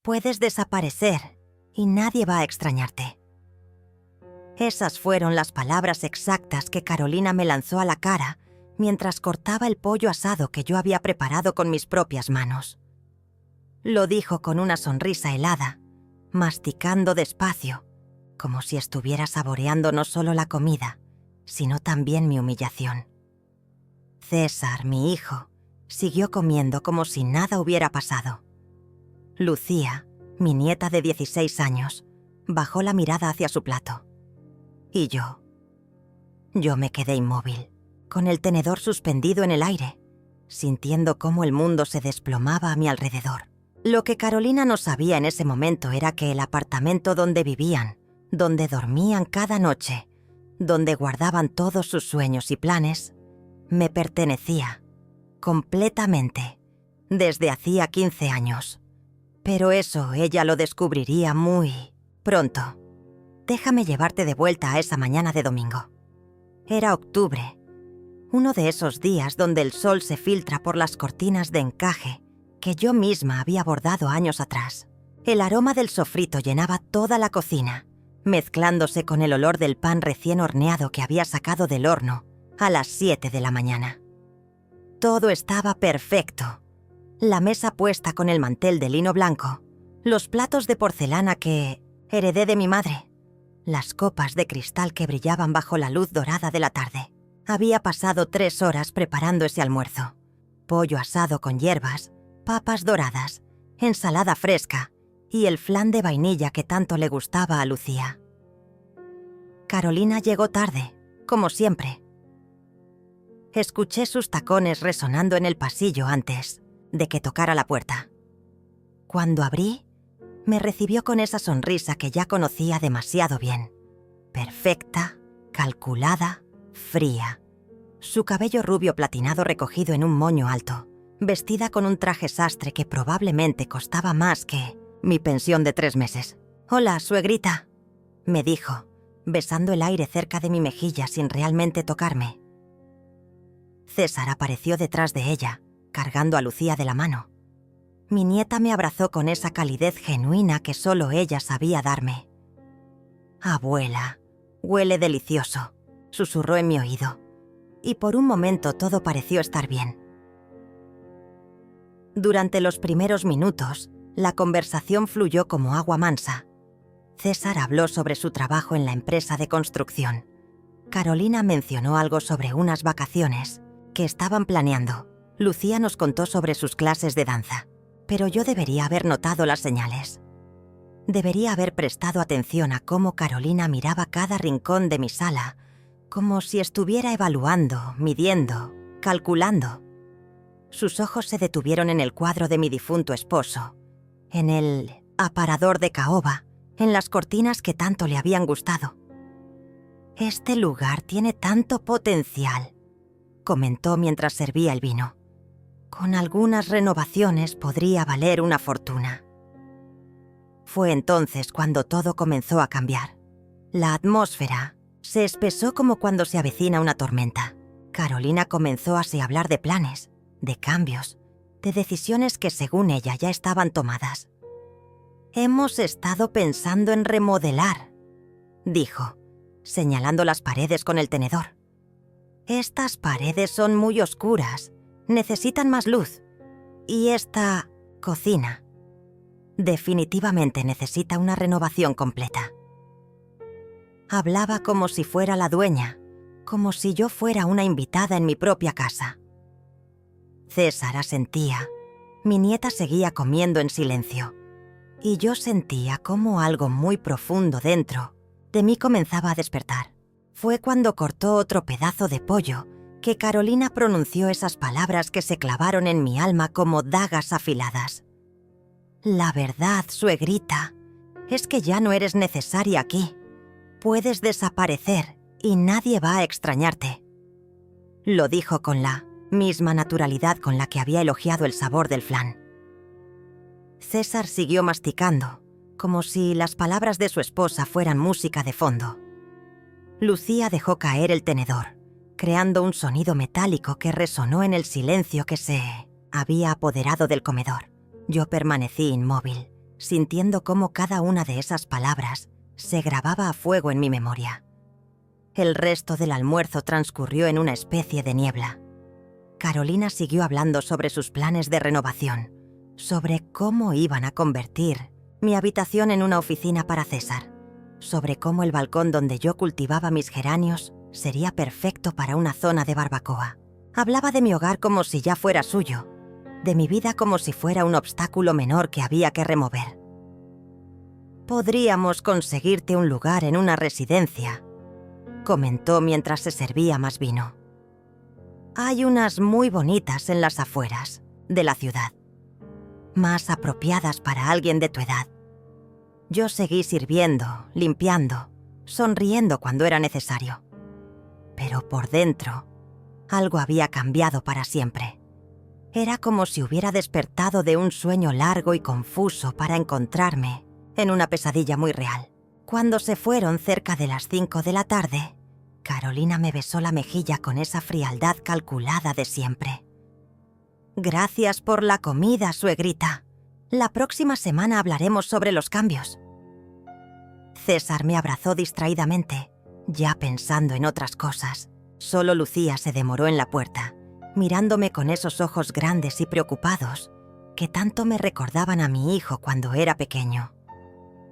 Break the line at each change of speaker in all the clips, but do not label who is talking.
Puedes desaparecer y nadie va a extrañarte. Esas fueron las palabras exactas que Carolina me lanzó a la cara mientras cortaba el pollo asado que yo había preparado con mis propias manos. Lo dijo con una sonrisa helada, masticando despacio, como si estuviera saboreando no solo la comida, sino también mi humillación. César, mi hijo, siguió comiendo como si nada hubiera pasado. Lucía, mi nieta de 16 años, bajó la mirada hacia su plato. Y yo me quedé inmóvil, con el tenedor suspendido en el aire, sintiendo cómo el mundo se desplomaba a mi alrededor. Lo que Carolina no sabía en ese momento era que el apartamento donde vivían, donde dormían cada noche, donde guardaban todos sus sueños y planes, me pertenecía, completamente, desde hacía 15 años. Pero eso ella lo descubriría muy pronto. Déjame llevarte de vuelta a esa mañana de domingo. Era octubre, uno de esos días donde el sol se filtra por las cortinas de encaje que yo misma había bordado años atrás. El aroma del sofrito llenaba toda la cocina, mezclándose con el olor del pan recién horneado que había sacado del horno a las 7 de la mañana. Todo estaba perfecto. La mesa puesta con el mantel de lino blanco, los platos de porcelana que heredé de mi madre, las copas de cristal que brillaban bajo la luz dorada de la tarde. Había pasado 3 horas preparando ese almuerzo. Pollo asado con hierbas, papas doradas, ensalada fresca y el flan de vainilla que tanto le gustaba a Lucía. Carolina llegó tarde, como siempre. Escuché sus tacones resonando en el pasillo antes de que tocara la puerta. Cuando abrí, me recibió con esa sonrisa que ya conocía demasiado bien. Perfecta, calculada, fría. Su cabello rubio platinado recogido en un moño alto, vestida con un traje sastre que probablemente costaba más que mi pensión de 3 meses. «Hola, suegrita», me dijo, besando el aire cerca de mi mejilla sin realmente tocarme. César apareció detrás de ella, cargando a Lucía de la mano. Mi nieta me abrazó con esa calidez genuina que solo ella sabía darme. «Abuela, huele delicioso», susurró en mi oído, y por un momento todo pareció estar bien. Durante los primeros minutos, la conversación fluyó como agua mansa. César habló sobre su trabajo en la empresa de construcción. Carolina mencionó algo sobre unas vacaciones que estaban planeando. Lucía nos contó sobre sus clases de danza, pero yo debería haber notado las señales. Debería haber prestado atención a cómo Carolina miraba cada rincón de mi sala, como si estuviera evaluando, midiendo, calculando. Sus ojos se detuvieron en el cuadro de mi difunto esposo, en el aparador de caoba, en las cortinas que tanto le habían gustado. «Este lugar tiene tanto potencial», comentó mientras servía el vino. «Con algunas renovaciones podría valer una fortuna». Fue entonces cuando todo comenzó a cambiar. La atmósfera se espesó como cuando se avecina una tormenta. Carolina comenzó así a hablar de planes, de cambios, de decisiones que según ella ya estaban tomadas. «Hemos estado pensando en remodelar», dijo, señalando las paredes con el tenedor. «Estas paredes son muy oscuras, necesitan más luz. Y esta cocina definitivamente necesita una renovación completa». Hablaba como si fuera la dueña, como si yo fuera una invitada en mi propia casa. César asentía. Mi nieta seguía comiendo en silencio. Y yo sentía como algo muy profundo dentro de mí comenzaba a despertar. Fue cuando cortó otro pedazo de pollo que Carolina pronunció esas palabras que se clavaron en mi alma como dagas afiladas. «La verdad, suegrita, es que ya no eres necesaria aquí. Puedes desaparecer y nadie va a extrañarte». Lo dijo con la misma naturalidad con la que había elogiado el sabor del flan. César siguió masticando, como si las palabras de su esposa fueran música de fondo. Lucía dejó caer el tenedor, creando un sonido metálico que resonó en el silencio que se había apoderado del comedor. Yo permanecí inmóvil, sintiendo cómo cada una de esas palabras se grababa a fuego en mi memoria. El resto del almuerzo transcurrió en una especie de niebla. Carolina siguió hablando sobre sus planes de renovación, sobre cómo iban a convertir mi habitación en una oficina para César, sobre cómo el balcón donde yo cultivaba mis geranios sería perfecto para una zona de barbacoa. Hablaba de mi hogar como si ya fuera suyo, de mi vida como si fuera un obstáculo menor que había que remover. «Podríamos conseguirte un lugar en una residencia», comentó mientras se servía más vino. «Hay unas muy bonitas en las afueras de la ciudad, más apropiadas para alguien de tu edad». Yo seguí sirviendo, limpiando, sonriendo cuando era necesario. Pero por dentro, algo había cambiado para siempre. Era como si hubiera despertado de un sueño largo y confuso para encontrarme en una pesadilla muy real. Cuando se fueron cerca de las 5 de la tarde, Carolina me besó la mejilla con esa frialdad calculada de siempre. «Gracias por la comida, suegrita. La próxima semana hablaremos sobre los cambios». César me abrazó distraídamente, ya pensando en otras cosas. Solo Lucía se demoró en la puerta, mirándome con esos ojos grandes y preocupados que tanto me recordaban a mi hijo cuando era pequeño.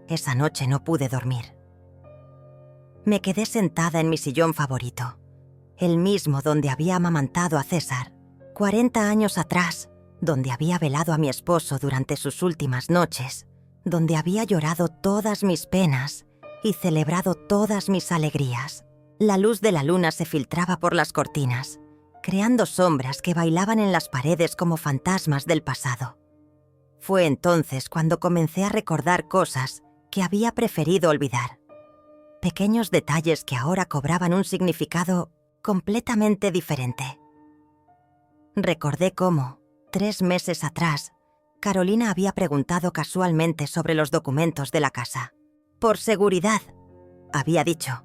Esa noche no pude dormir. Me quedé sentada en mi sillón favorito, el mismo donde había amamantado a César, 40 años atrás, donde había velado a mi esposo durante sus últimas noches, donde había llorado todas mis penas y celebrado todas mis alegrías. La luz de la luna se filtraba por las cortinas, creando sombras que bailaban en las paredes como fantasmas del pasado. Fue entonces cuando comencé a recordar cosas que había preferido olvidar. Pequeños detalles que ahora cobraban un significado completamente diferente. Recordé cómo, 3 meses atrás, Carolina había preguntado casualmente sobre los documentos de la casa. «Por seguridad», había dicho,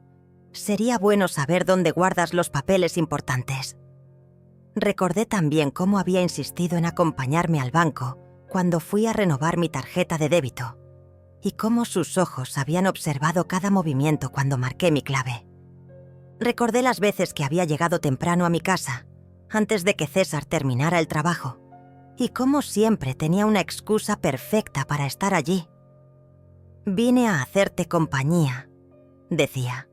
«sería bueno saber dónde guardas los papeles importantes». Recordé también cómo había insistido en acompañarme al banco cuando fui a renovar mi tarjeta de débito y cómo sus ojos habían observado cada movimiento cuando marqué mi clave. Recordé las veces que había llegado temprano a mi casa, antes de que César terminara el trabajo, y cómo siempre tenía una excusa perfecta para estar allí. «Vine a hacerte compañía», decía,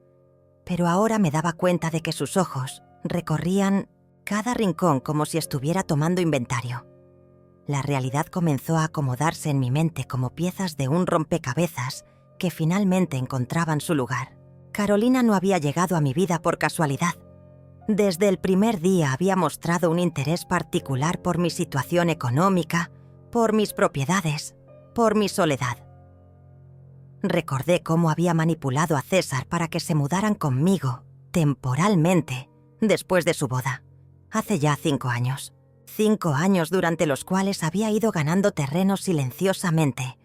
pero ahora me daba cuenta de que sus ojos recorrían cada rincón como si estuviera tomando inventario. La realidad comenzó a acomodarse en mi mente como piezas de un rompecabezas que finalmente encontraban su lugar. Carolina no había llegado a mi vida por casualidad. Desde el primer día había mostrado un interés particular por mi situación económica, por mis propiedades, por mi soledad. Recordé cómo había manipulado a César para que se mudaran conmigo, temporalmente, después de su boda, hace ya 5 años. 5 años durante los cuales había ido ganando terreno silenciosamente,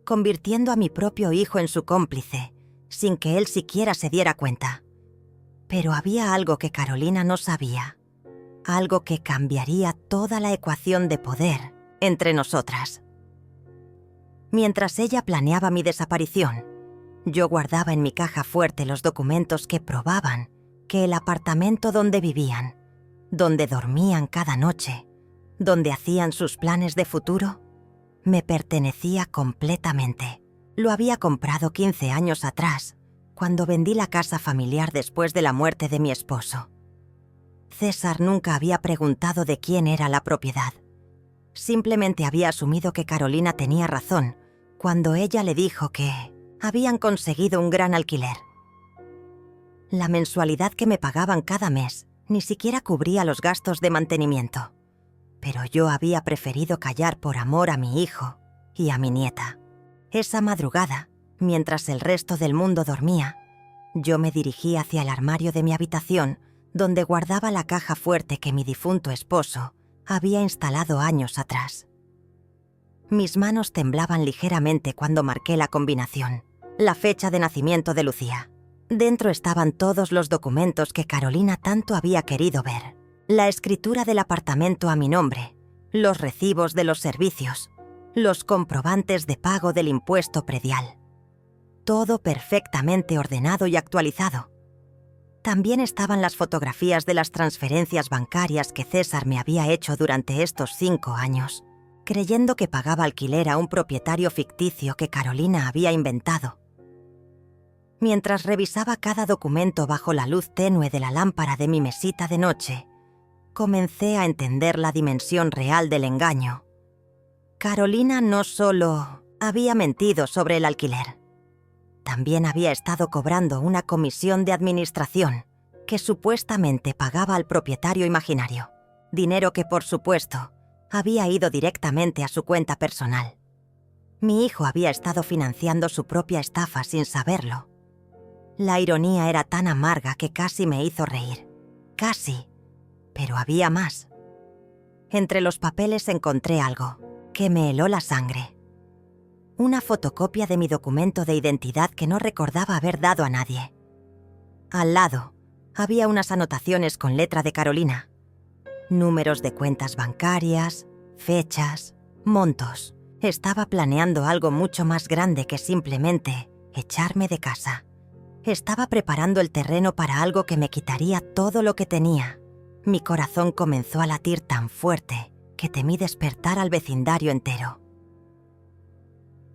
convirtiendo a mi propio hijo en su cómplice, sin que él siquiera se diera cuenta. Pero había algo que Carolina no sabía, algo que cambiaría toda la ecuación de poder entre nosotras. Mientras ella planeaba mi desaparición, yo guardaba en mi caja fuerte los documentos que probaban que el apartamento donde vivían, donde dormían cada noche, donde hacían sus planes de futuro, me pertenecía completamente. Lo había comprado 15 años atrás, cuando vendí la casa familiar después de la muerte de mi esposo. César nunca había preguntado de quién era la propiedad. Simplemente había asumido que Carolina tenía razón cuando ella le dijo que habían conseguido un gran alquiler. La mensualidad que me pagaban cada mes ni siquiera cubría los gastos de mantenimiento, pero yo había preferido callar por amor a mi hijo y a mi nieta. Esa madrugada, mientras el resto del mundo dormía, yo me dirigí hacia el armario de mi habitación, donde guardaba la caja fuerte que mi difunto esposo había instalado años atrás. Mis manos temblaban ligeramente cuando marqué la combinación, la fecha de nacimiento de Lucía. Dentro estaban todos los documentos que Carolina tanto había querido ver. La escritura del apartamento a mi nombre, los recibos de los servicios, los comprobantes de pago del impuesto predial. Todo perfectamente ordenado y actualizado. También estaban las fotografías de las transferencias bancarias que César me había hecho durante estos 5 años, creyendo que pagaba alquiler a un propietario ficticio que Carolina había inventado. Mientras revisaba cada documento bajo la luz tenue de la lámpara de mi mesita de noche, comencé a entender la dimensión real del engaño. Carolina no solo había mentido sobre el alquiler, también había estado cobrando una comisión de administración que supuestamente pagaba al propietario imaginario, dinero que, por supuesto, había ido directamente a su cuenta personal. Mi hijo había estado financiando su propia estafa sin saberlo. La ironía era tan amarga que casi me hizo reír. Casi. Pero había más. Entre los papeles encontré algo que me heló la sangre. Una fotocopia de mi documento de identidad que no recordaba haber dado a nadie. Al lado, había unas anotaciones con letra de Carolina. Números de cuentas bancarias, fechas, montos. Estaba planeando algo mucho más grande que simplemente echarme de casa. Estaba preparando el terreno para algo que me quitaría todo lo que tenía. Mi corazón comenzó a latir tan fuerte que temí despertar al vecindario entero.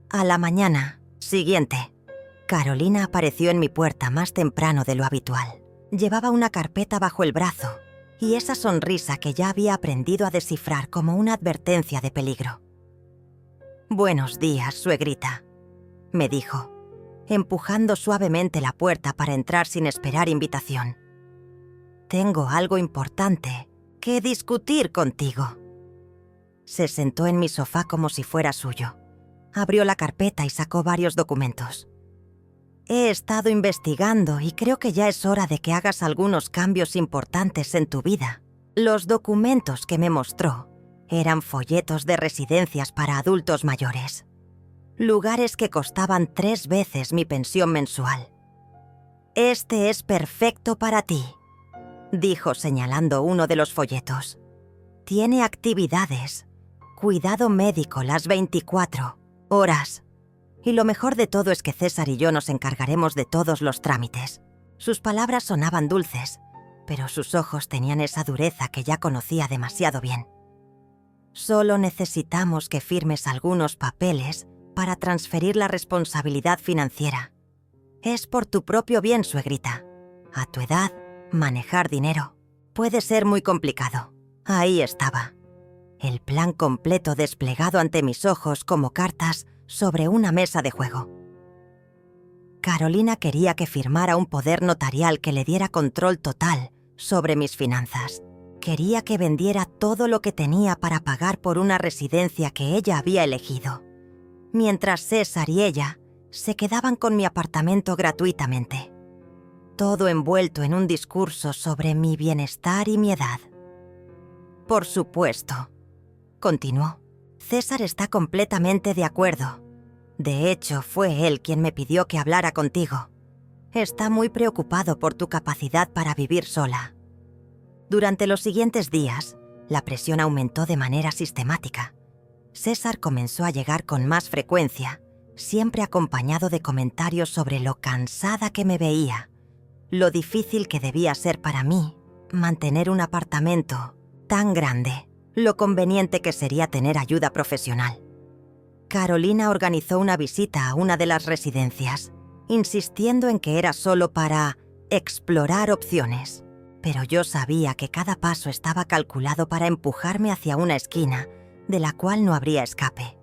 A la mañana siguiente, Carolina apareció en mi puerta más temprano de lo habitual. Llevaba una carpeta bajo el brazo y esa sonrisa que ya había aprendido a descifrar como una advertencia de peligro. «Buenos días, suegrita», me dijo, empujando suavemente la puerta para entrar sin esperar invitación. «Tengo algo importante que discutir contigo». Se sentó en mi sofá como si fuera suyo. Abrió la carpeta y sacó varios documentos. «He estado investigando y creo que ya es hora de que hagas algunos cambios importantes en tu vida». Los documentos que me mostró eran folletos de residencias para adultos mayores. Lugares que costaban 3 veces mi pensión mensual. «Este es perfecto para ti», dijo señalando uno de los folletos. «Tiene actividades, cuidado médico las 24 horas. Y lo mejor de todo es que César y yo nos encargaremos de todos los trámites». Sus palabras sonaban dulces, pero sus ojos tenían esa dureza que ya conocía demasiado bien. «Solo necesitamos que firmes algunos papeles para transferir la responsabilidad financiera. Es por tu propio bien, suegrita. A tu edad, manejar dinero puede ser muy complicado». Ahí estaba. El plan completo desplegado ante mis ojos como cartas sobre una mesa de juego. Carolina quería que firmara un poder notarial que le diera control total sobre mis finanzas. Quería que vendiera todo lo que tenía para pagar por una residencia que ella había elegido, mientras César y ella se quedaban con mi apartamento gratuitamente. Todo envuelto en un discurso sobre mi bienestar y mi edad. «Por supuesto», continuó, «César está completamente de acuerdo. De hecho, fue él quien me pidió que hablara contigo. Está muy preocupado por tu capacidad para vivir sola». Durante los siguientes días, la presión aumentó de manera sistemática. César comenzó a llegar con más frecuencia, siempre acompañado de comentarios sobre lo cansada que me veía, lo difícil que debía ser para mí mantener un apartamento tan grande, lo conveniente que sería tener ayuda profesional. Carolina organizó una visita a una de las residencias, insistiendo en que era solo para explorar opciones. Pero yo sabía que cada paso estaba calculado para empujarme hacia una esquina de la cual no habría escape.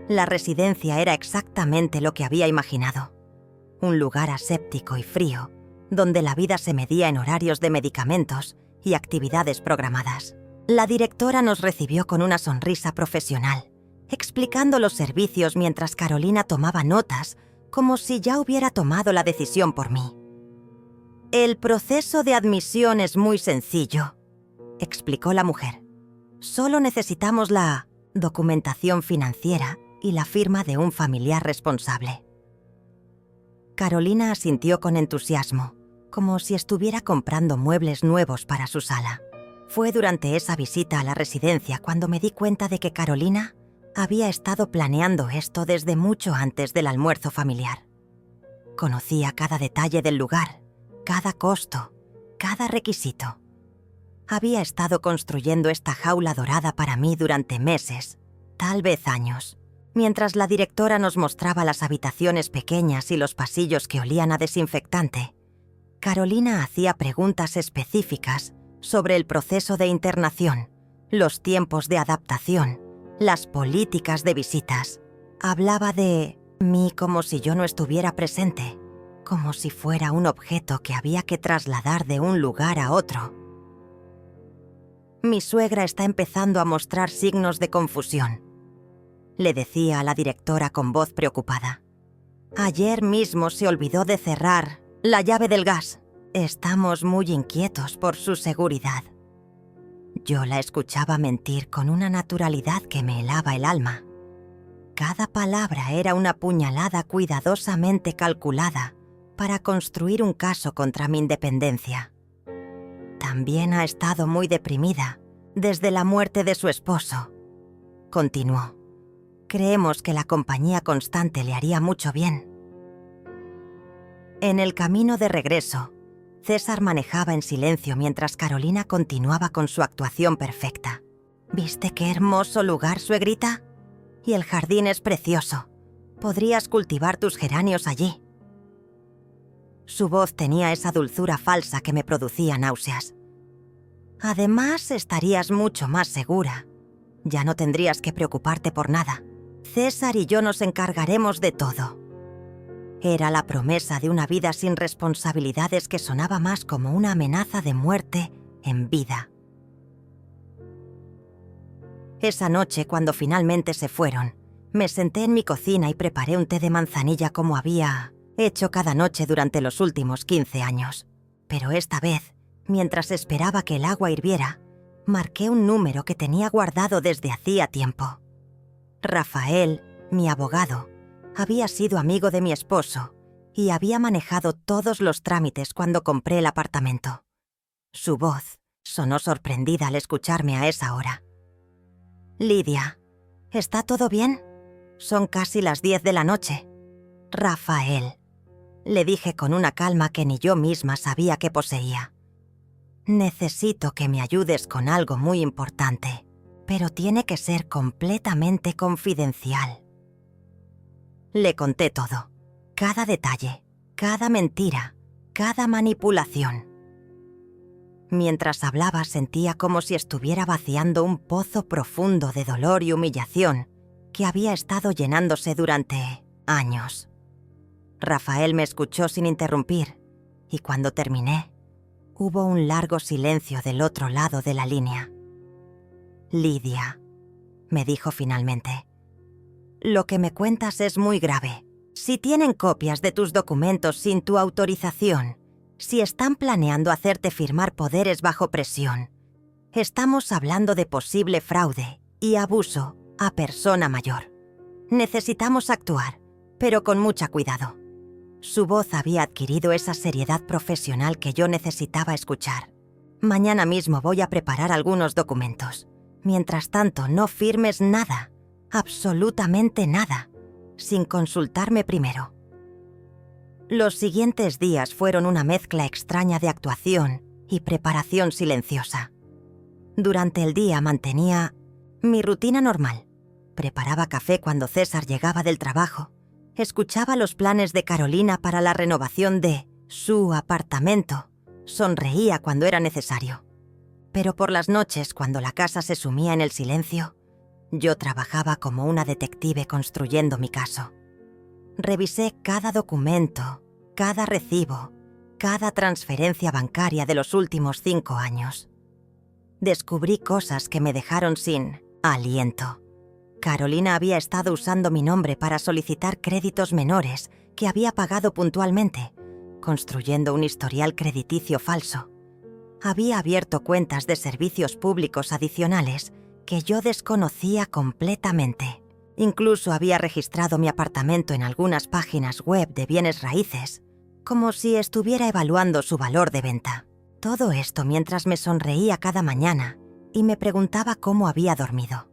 La residencia era exactamente lo que había imaginado. Un lugar aséptico y frío, donde la vida se medía en horarios de medicamentos y actividades programadas. La directora nos recibió con una sonrisa profesional, explicando los servicios mientras Carolina tomaba notas como si ya hubiera tomado la decisión por mí. «El proceso de admisión es muy sencillo», explicó la mujer. «Solo necesitamos la documentación financiera y la firma de un familiar responsable». Carolina asintió con entusiasmo, como si estuviera comprando muebles nuevos para su sala. Fue durante esa visita a la residencia cuando me di cuenta de que Carolina había estado planeando esto desde mucho antes del almuerzo familiar. Conocía cada detalle del lugar, cada costo, cada requisito. Había estado construyendo esta jaula dorada para mí durante meses, tal vez años. Mientras la directora nos mostraba las habitaciones pequeñas y los pasillos que olían a desinfectante, Carolina hacía preguntas específicas sobre el proceso de internación, los tiempos de adaptación, las políticas de visitas. Hablaba de mí como si yo no estuviera presente, como si fuera un objeto que había que trasladar de un lugar a otro. Mi suegra está empezando a mostrar signos de confusión, le decía a la directora con voz preocupada. Ayer mismo se olvidó de cerrar la llave del gas. Estamos muy inquietos por su seguridad. Yo la escuchaba mentir con una naturalidad que me helaba el alma. Cada palabra era una puñalada cuidadosamente calculada para construir un caso contra mi independencia. También ha estado muy deprimida desde la muerte de su esposo. Continuó. Creemos que la compañía constante le haría mucho bien. En el camino de regreso, César manejaba en silencio mientras Carolina continuaba con su actuación perfecta. ¿Viste qué hermoso lugar, suegrita? Y el jardín es precioso. Podrías cultivar tus geranios allí. Su voz tenía esa dulzura falsa que me producía náuseas. Además, estarías mucho más segura. Ya no tendrías que preocuparte por nada. César y yo nos encargaremos de todo. Era la promesa de una vida sin responsabilidades que sonaba más como una amenaza de muerte en vida. Esa noche, cuando finalmente se fueron, me senté en mi cocina y preparé un té de manzanilla como había hecho cada noche durante los últimos 15 años. Pero esta vez, mientras esperaba que el agua hirviera, marqué un número que tenía guardado desde hacía tiempo. Rafael, mi abogado, había sido amigo de mi esposo y había manejado todos los trámites cuando compré el apartamento. Su voz sonó sorprendida al escucharme a esa hora. «Lidia, ¿está todo bien? Son casi las 10 de la noche». «Rafael», le dije con una calma que ni yo misma sabía que poseía. «Necesito que me ayudes con algo muy importante, pero tiene que ser completamente confidencial». Le conté todo, cada detalle, cada mentira, cada manipulación. Mientras hablaba sentía como si estuviera vaciando un pozo profundo de dolor y humillación que había estado llenándose durante años. Rafael me escuchó sin interrumpir y cuando terminé, hubo un largo silencio del otro lado de la línea. «Lidia», me dijo finalmente, «lo que me cuentas es muy grave. Si tienen copias de tus documentos sin tu autorización, si están planeando hacerte firmar poderes bajo presión, estamos hablando de posible fraude y abuso a persona mayor. Necesitamos actuar, pero con mucho cuidado». Su voz había adquirido esa seriedad profesional que yo necesitaba escuchar. «Mañana mismo voy a preparar algunos documentos. Mientras tanto, no firmes nada, absolutamente nada, sin consultarme primero». Los siguientes días fueron una mezcla extraña de actuación y preparación silenciosa. Durante el día mantenía mi rutina normal. Preparaba café cuando César llegaba del trabajo. Escuchaba los planes de Carolina para la renovación de su apartamento. Sonreía cuando era necesario. Pero por las noches, cuando la casa se sumía en el silencio, yo trabajaba como una detective construyendo mi caso. Revisé cada documento, cada recibo, cada transferencia bancaria de los últimos 5 años. Descubrí cosas que me dejaron sin aliento. Carolina había estado usando mi nombre para solicitar créditos menores que había pagado puntualmente, construyendo un historial crediticio falso. Había abierto cuentas de servicios públicos adicionales que yo desconocía completamente. Incluso había registrado mi apartamento en algunas páginas web de bienes raíces, como si estuviera evaluando su valor de venta. Todo esto mientras me sonreía cada mañana y me preguntaba cómo había dormido.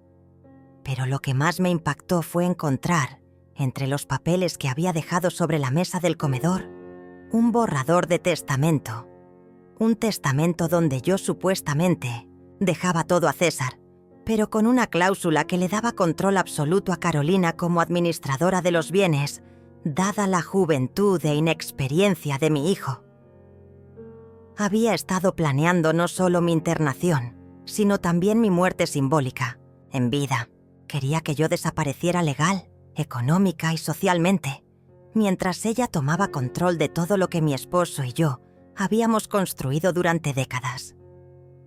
Pero lo que más me impactó fue encontrar, entre los papeles que había dejado sobre la mesa del comedor, un borrador de testamento. Un testamento donde yo supuestamente dejaba todo a César, pero con una cláusula que le daba control absoluto a Carolina como administradora de los bienes, dada la juventud e inexperiencia de mi hijo. Había estado planeando no solo mi internación, sino también mi muerte simbólica, en vida. Quería que yo desapareciera legal, económica y socialmente, mientras ella tomaba control de todo lo que mi esposo y yo habíamos construido durante décadas.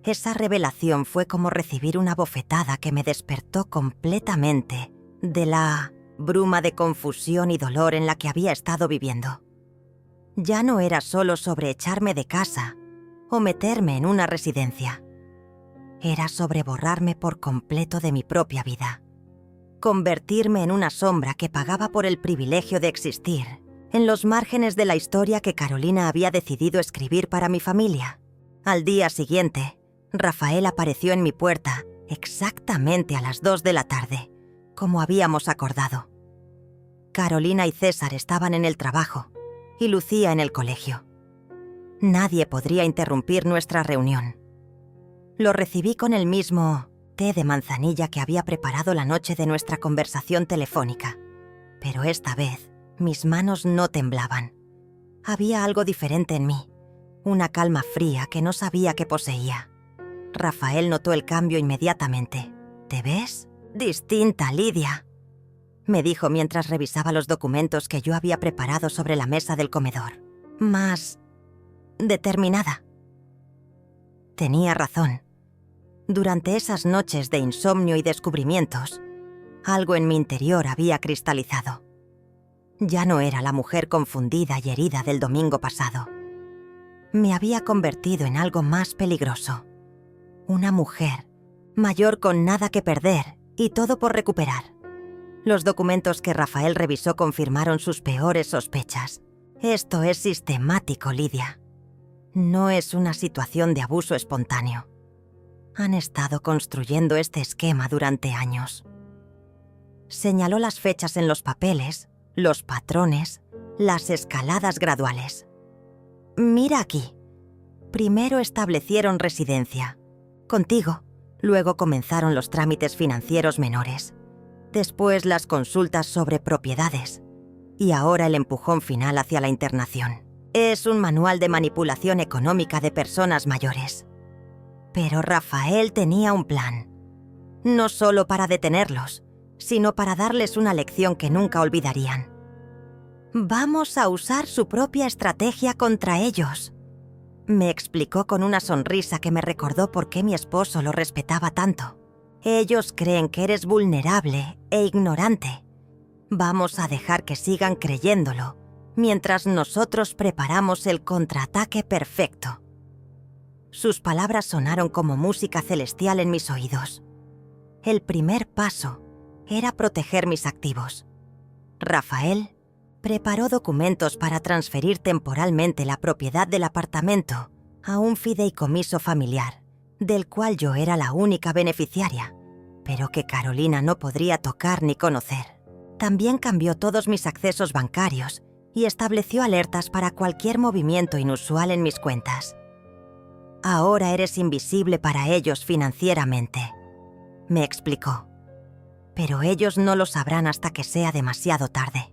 Esa revelación fue como recibir una bofetada que me despertó completamente de la bruma de confusión y dolor en la que había estado viviendo. Ya no era solo sobre echarme de casa o meterme en una residencia. Era sobre borrarme por completo de mi propia vida. Convertirme en una sombra que pagaba por el privilegio de existir en los márgenes de la historia que Carolina había decidido escribir para mi familia. Al día siguiente, Rafael apareció en mi puerta exactamente a las 2 de la tarde, como habíamos acordado. Carolina y César estaban en el trabajo y Lucía en el colegio. Nadie podría interrumpir nuestra reunión. Lo recibí con el mismo té de manzanilla que había preparado la noche de nuestra conversación telefónica, pero esta vez mis manos no temblaban. Había algo diferente en mí, una calma fría que no sabía que poseía. Rafael notó el cambio inmediatamente. «¿Te ves? Distinta, Lidia», me dijo mientras revisaba los documentos que yo había preparado sobre la mesa del comedor. «Más determinada». Tenía razón. Durante esas noches de insomnio y descubrimientos, algo en mi interior había cristalizado. Ya no era la mujer confundida y herida del domingo pasado. Me había convertido en algo más peligroso. Una mujer, mayor con nada que perder y todo por recuperar. Los documentos que Rafael revisó confirmaron sus peores sospechas. Esto es sistemático, Lidia. No es una situación de abuso espontáneo. Han estado construyendo este esquema durante años. Señaló las fechas en los papeles, los patrones, las escaladas graduales. Mira aquí. Primero establecieron residencia. Contigo. Luego comenzaron los trámites financieros menores. Después las consultas sobre propiedades. Y ahora el empujón final hacia la internación. Es un manual de manipulación económica de personas mayores. Pero Rafael tenía un plan. No solo para detenerlos, sino para darles una lección que nunca olvidarían. «Vamos a usar su propia estrategia contra ellos», me explicó con una sonrisa que me recordó por qué mi esposo lo respetaba tanto. «Ellos creen que eres vulnerable e ignorante. Vamos a dejar que sigan creyéndolo, mientras nosotros preparamos el contraataque perfecto». Sus palabras sonaron como música celestial en mis oídos. El primer paso era proteger mis activos. Rafael preparó documentos para transferir temporalmente la propiedad del apartamento a un fideicomiso familiar, del cual yo era la única beneficiaria, pero que Carolina no podría tocar ni conocer. También cambió todos mis accesos bancarios y estableció alertas para cualquier movimiento inusual en mis cuentas. «Ahora eres invisible para ellos financieramente», me explicó. «Pero ellos no lo sabrán hasta que sea demasiado tarde».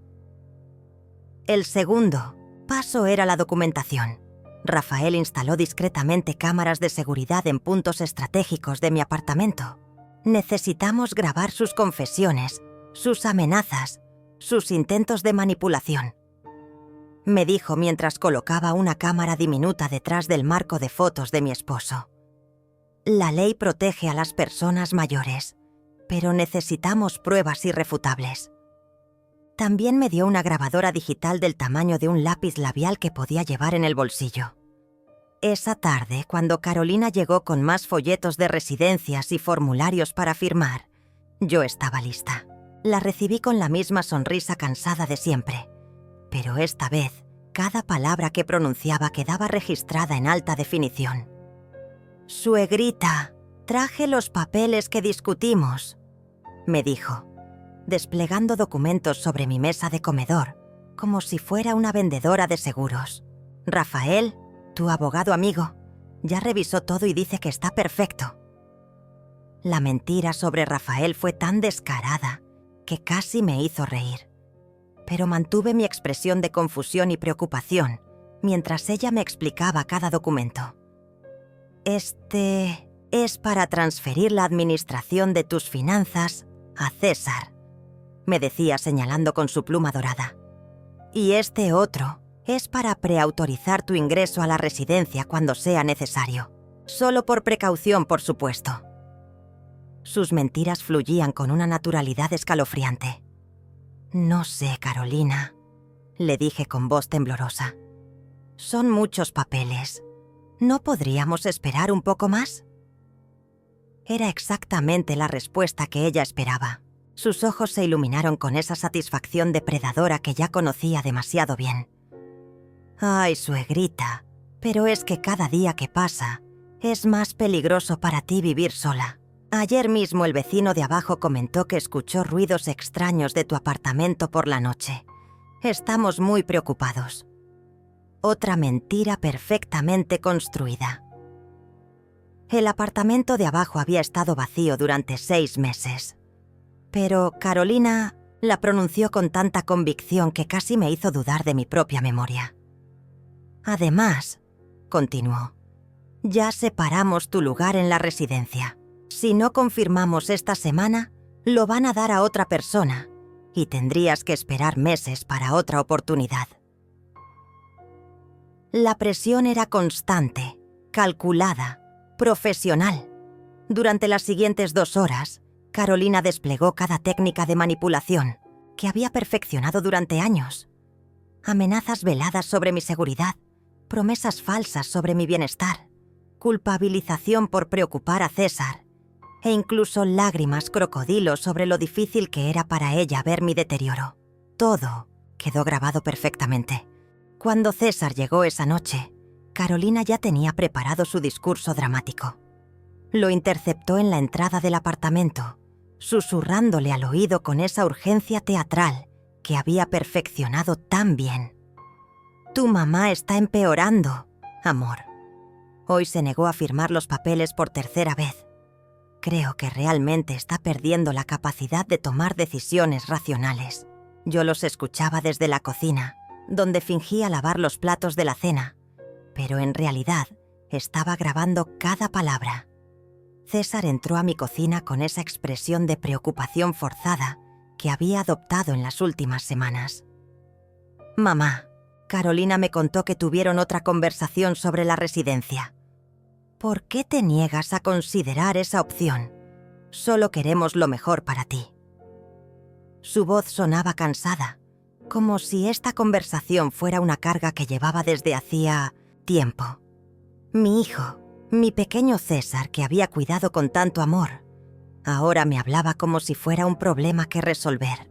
El segundo paso era la documentación. Rafael instaló discretamente cámaras de seguridad en puntos estratégicos de mi apartamento. Necesitamos grabar sus confesiones, sus amenazas, sus intentos de manipulación, me dijo mientras colocaba una cámara diminuta detrás del marco de fotos de mi esposo. «La ley protege a las personas mayores, pero necesitamos pruebas irrefutables». También me dio una grabadora digital del tamaño de un lápiz labial que podía llevar en el bolsillo. Esa tarde, cuando Carolina llegó con más folletos de residencias y formularios para firmar, yo estaba lista. La recibí con la misma sonrisa cansada de siempre, pero esta vez Cada palabra que pronunciaba quedaba registrada en alta definición. «Suegrita, traje los papeles que discutimos», me dijo, desplegando documentos sobre mi mesa de comedor, como si fuera una vendedora de seguros. «Rafael, tu abogado amigo, ya revisó todo y dice que está perfecto». La mentira sobre Rafael fue tan descarada que casi me hizo reír. Pero mantuve mi expresión de confusión y preocupación mientras ella me explicaba cada documento. «Este es para transferir la administración de tus finanzas a César», me decía señalando con su pluma dorada. «Y este otro es para preautorizar tu ingreso a la residencia cuando sea necesario. Solo por precaución, por supuesto». Sus mentiras fluían con una naturalidad escalofriante. «No sé, Carolina», le dije con voz temblorosa. «Son muchos papeles. ¿No podríamos esperar un poco más?». Era exactamente la respuesta que ella esperaba. Sus ojos se iluminaron con esa satisfacción depredadora que ya conocía demasiado bien. «Ay, suegrita, pero es que cada día que pasa es más peligroso para ti vivir sola. Ayer mismo el vecino de abajo comentó que escuchó ruidos extraños de tu apartamento por la noche. Estamos muy preocupados». Otra mentira perfectamente construida. El apartamento de abajo había estado vacío durante 6 meses. Pero Carolina la pronunció con tanta convicción que casi me hizo dudar de mi propia memoria. «Además», continuó, «ya separamos tu lugar en la residencia. Si no confirmamos esta semana, lo van a dar a otra persona y tendrías que esperar meses para otra oportunidad». La presión era constante, calculada, profesional. Durante las siguientes 2 horas, Carolina desplegó cada técnica de manipulación que había perfeccionado durante años. Amenazas veladas sobre mi seguridad, promesas falsas sobre mi bienestar, culpabilización por preocupar a César, e incluso lágrimas crocodilo sobre lo difícil que era para ella ver mi deterioro. Todo quedó grabado perfectamente. Cuando César llegó esa noche, Carolina ya tenía preparado su discurso dramático. Lo interceptó en la entrada del apartamento, susurrándole al oído con esa urgencia teatral que había perfeccionado tan bien. «Tu mamá está empeorando, amor». Hoy se negó a firmar los papeles por 3ª vez. Creo que realmente está perdiendo la capacidad de tomar decisiones racionales. Yo los escuchaba desde la cocina, donde fingía lavar los platos de la cena, pero en realidad estaba grabando cada palabra. César entró a mi cocina con esa expresión de preocupación forzada que había adoptado en las últimas semanas. «Mamá, Carolina me contó que tuvieron otra conversación sobre la residencia. ¿Por qué te niegas a considerar esa opción? Solo queremos lo mejor para ti». Su voz sonaba cansada, como si esta conversación fuera una carga que llevaba desde hacía tiempo. Mi hijo, mi pequeño César, que había cuidado con tanto amor, ahora me hablaba como si fuera un problema que resolver.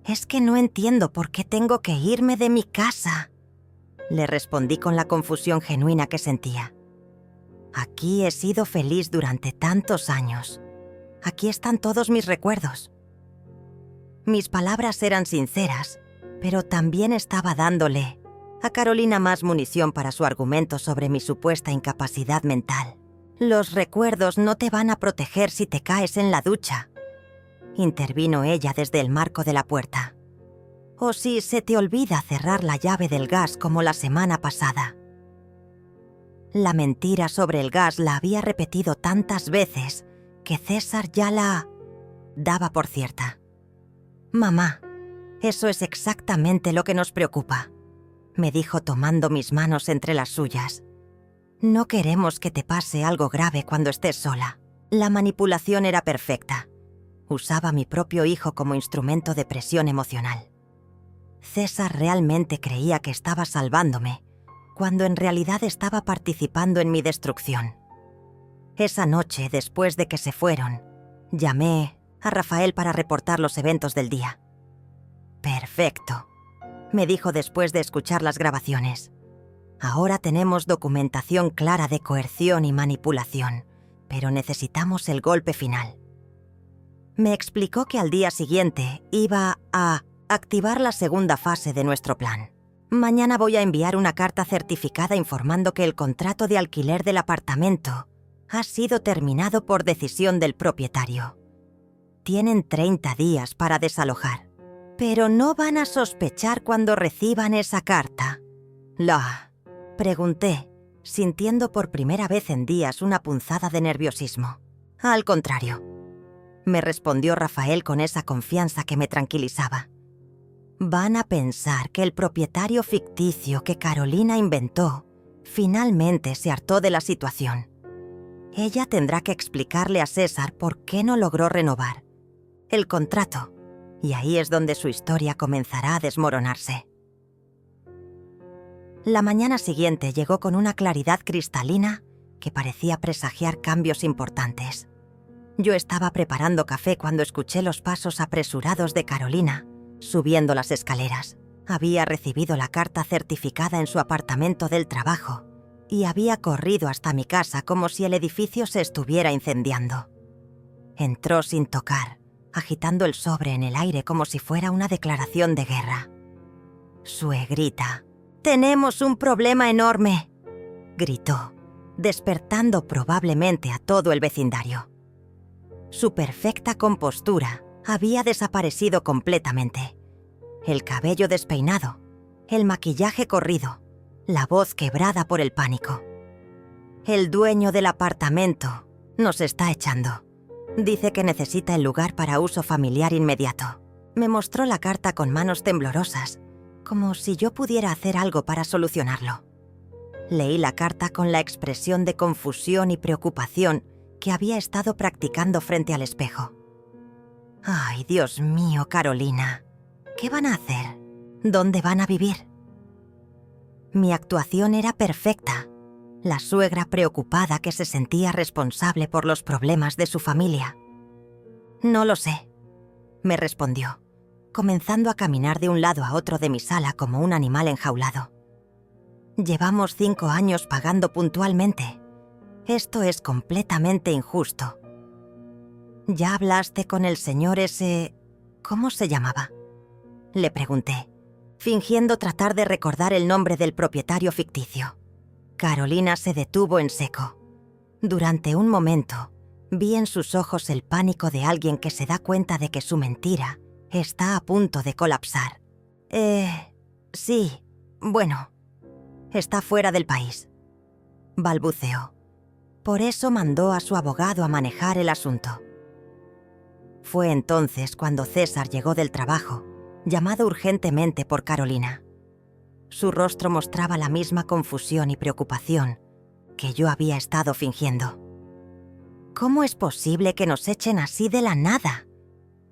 «Es que no entiendo por qué tengo que irme de mi casa», le respondí con la confusión genuina que sentía. «Aquí he sido feliz durante tantos años. Aquí están todos mis recuerdos». Mis palabras eran sinceras, pero también estaba dándole a Carolina más munición para su argumento sobre mi supuesta incapacidad mental. «Los recuerdos no te van a proteger si te caes en la ducha», intervino ella desde el marco de la puerta. «O si se te olvida cerrar la llave del gas como la semana pasada». La mentira sobre el gas la había repetido tantas veces que César ya la daba por cierta. «Mamá, eso es exactamente lo que nos preocupa», me dijo tomando mis manos entre las suyas. «No queremos que te pase algo grave cuando estés sola». La manipulación era perfecta. Usaba a mi propio hijo como instrumento de presión emocional. César realmente creía que estaba salvándome, cuando en realidad estaba participando en mi destrucción. Esa noche, después de que se fueron, llamé a Rafael para reportar los eventos del día. «Perfecto», me dijo después de escuchar las grabaciones. Ahora tenemos documentación clara de coerción y manipulación, pero necesitamos el golpe final. Me explicó que al día siguiente iba a activar la segunda fase de nuestro plan. Mañana voy a enviar una carta certificada informando que el contrato de alquiler del apartamento ha sido terminado por decisión del propietario. Tienen 30 días para desalojar, pero no van a sospechar cuando reciban esa carta. Pregunté, sintiendo por primera vez en días una punzada de nerviosismo. Al contrario, me respondió Rafael con esa confianza que me tranquilizaba. Van a pensar que el propietario ficticio que Carolina inventó finalmente se hartó de la situación. Ella tendrá que explicarle a César por qué no logró renovar el contrato, y ahí es donde su historia comenzará a desmoronarse. La mañana siguiente llegó con una claridad cristalina que parecía presagiar cambios importantes. Yo estaba preparando café cuando escuché los pasos apresurados de Carolina, subiendo las escaleras. Había recibido la carta certificada en su apartamento del trabajo y había corrido hasta mi casa como si el edificio se estuviera incendiando. Entró sin tocar, agitando el sobre en el aire como si fuera una declaración de guerra. «Suegrita, tenemos un problema enorme», gritó, despertando probablemente a todo el vecindario. Su perfecta compostura había desaparecido completamente. El cabello despeinado, el maquillaje corrido, la voz quebrada por el pánico. «El dueño del apartamento nos está echando. Dice que necesita el lugar para uso familiar inmediato». Me mostró la carta con manos temblorosas, como si yo pudiera hacer algo para solucionarlo. Leí la carta con la expresión de confusión y preocupación que había estado practicando frente al espejo. «Ay, Dios mío, Carolina. ¿Qué van a hacer? ¿Dónde van a vivir?» Mi actuación era perfecta. La suegra preocupada que se sentía responsable por los problemas de su familia. «No lo sé», me respondió, comenzando a caminar de un lado a otro de mi sala como un animal enjaulado. «Llevamos 5 años pagando puntualmente. Esto es completamente injusto». «¿Ya hablaste con el señor ese... ¿Cómo se llamaba?», le pregunté, fingiendo tratar de recordar el nombre del propietario ficticio. Carolina se detuvo en seco. Durante un momento, vi en sus ojos el pánico de alguien que se da cuenta de que su mentira está a punto de colapsar. Sí, bueno, está fuera del país», balbuceó. Por eso mandó a su abogado a manejar el asunto. Fue entonces cuando César llegó del trabajo, llamado urgentemente por Carolina. Su rostro mostraba la misma confusión y preocupación que yo había estado fingiendo. «¿Cómo es posible que nos echen así de la nada?»,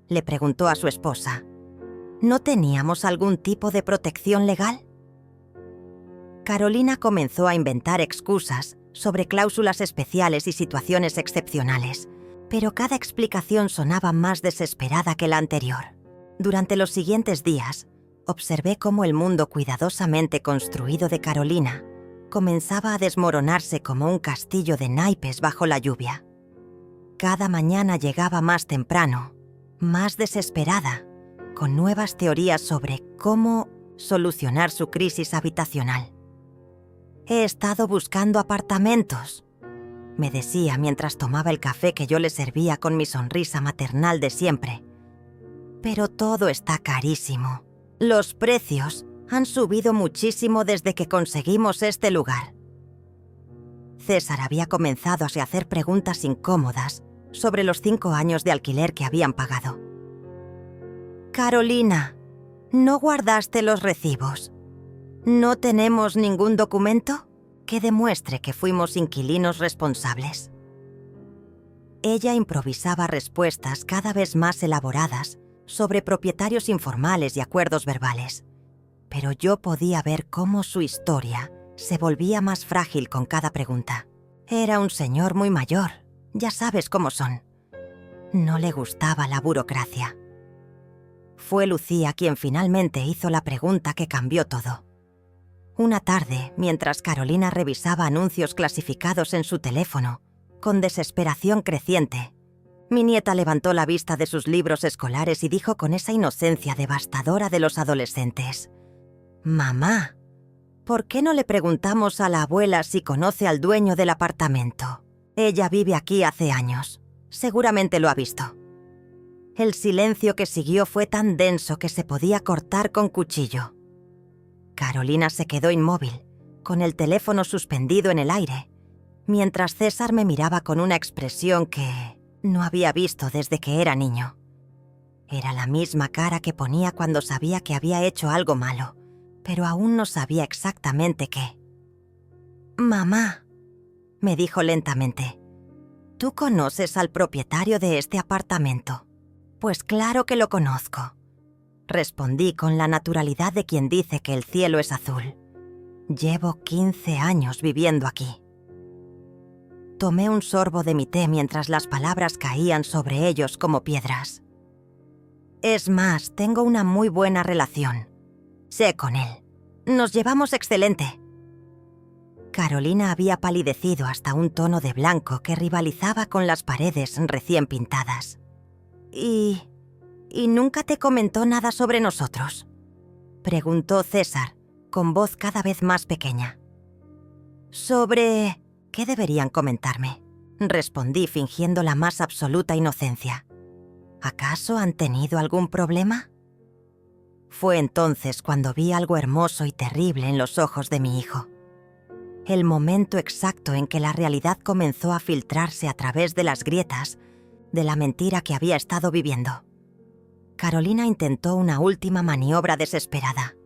le preguntó a su esposa. «¿No teníamos algún tipo de protección legal?». Carolina comenzó a inventar excusas sobre cláusulas especiales y situaciones excepcionales, pero cada explicación sonaba más desesperada que la anterior. Durante los siguientes días, observé cómo el mundo cuidadosamente construido de Carolina comenzaba a desmoronarse como un castillo de naipes bajo la lluvia. Cada mañana llegaba más temprano, más desesperada, con nuevas teorías sobre cómo solucionar su crisis habitacional. «He estado buscando apartamentos», me decía mientras tomaba el café que yo le servía con mi sonrisa maternal de siempre. «Pero todo está carísimo. Los precios han subido muchísimo desde que conseguimos este lugar». César había comenzado a hacer preguntas incómodas sobre los 5 años de alquiler que habían pagado. «Carolina, ¿no guardaste los recibos? ¿No tenemos ningún documento que demuestre que fuimos inquilinos responsables?». Ella improvisaba respuestas cada vez más elaboradas sobre propietarios informales y acuerdos verbales, pero yo podía ver cómo su historia se volvía más frágil con cada pregunta. Era un señor muy mayor, ya sabes cómo son. No le gustaba la burocracia. Fue Lucía quien finalmente hizo la pregunta que cambió todo. Una tarde, mientras Carolina revisaba anuncios clasificados en su teléfono, con desesperación creciente, mi nieta levantó la vista de sus libros escolares y dijo con esa inocencia devastadora de los adolescentes: «Mamá, ¿por qué no le preguntamos a la abuela si conoce al dueño del apartamento? Ella vive aquí hace años. Seguramente lo ha visto». El silencio que siguió fue tan denso que se podía cortar con cuchillo. Carolina se quedó inmóvil, con el teléfono suspendido en el aire, mientras César me miraba con una expresión que no había visto desde que era niño. Era la misma cara que ponía cuando sabía que había hecho algo malo, pero aún no sabía exactamente qué. «Mamá», me dijo lentamente, «¿tú conoces al propietario de este apartamento?» «Pues claro que lo conozco», respondí con la naturalidad de quien dice que el cielo es azul. «Llevo 15 años viviendo aquí». Tomé un sorbo de mi té mientras las palabras caían sobre ellos como piedras. «Es más, tengo una muy buena relación. Sé con él. Nos llevamos excelente». Carolina había palidecido hasta un tono de blanco que rivalizaba con las paredes recién pintadas. ¿Y nunca te comentó nada sobre nosotros?», preguntó César, con voz cada vez más pequeña. «¿Sobre qué deberían comentarme?», respondí fingiendo la más absoluta inocencia. ¿Acaso han tenido algún problema? Fue entonces cuando vi algo hermoso y terrible en los ojos de mi hijo. El momento exacto en que la realidad comenzó a filtrarse a través de las grietas de la mentira que había estado viviendo. Carolina intentó una última maniobra desesperada.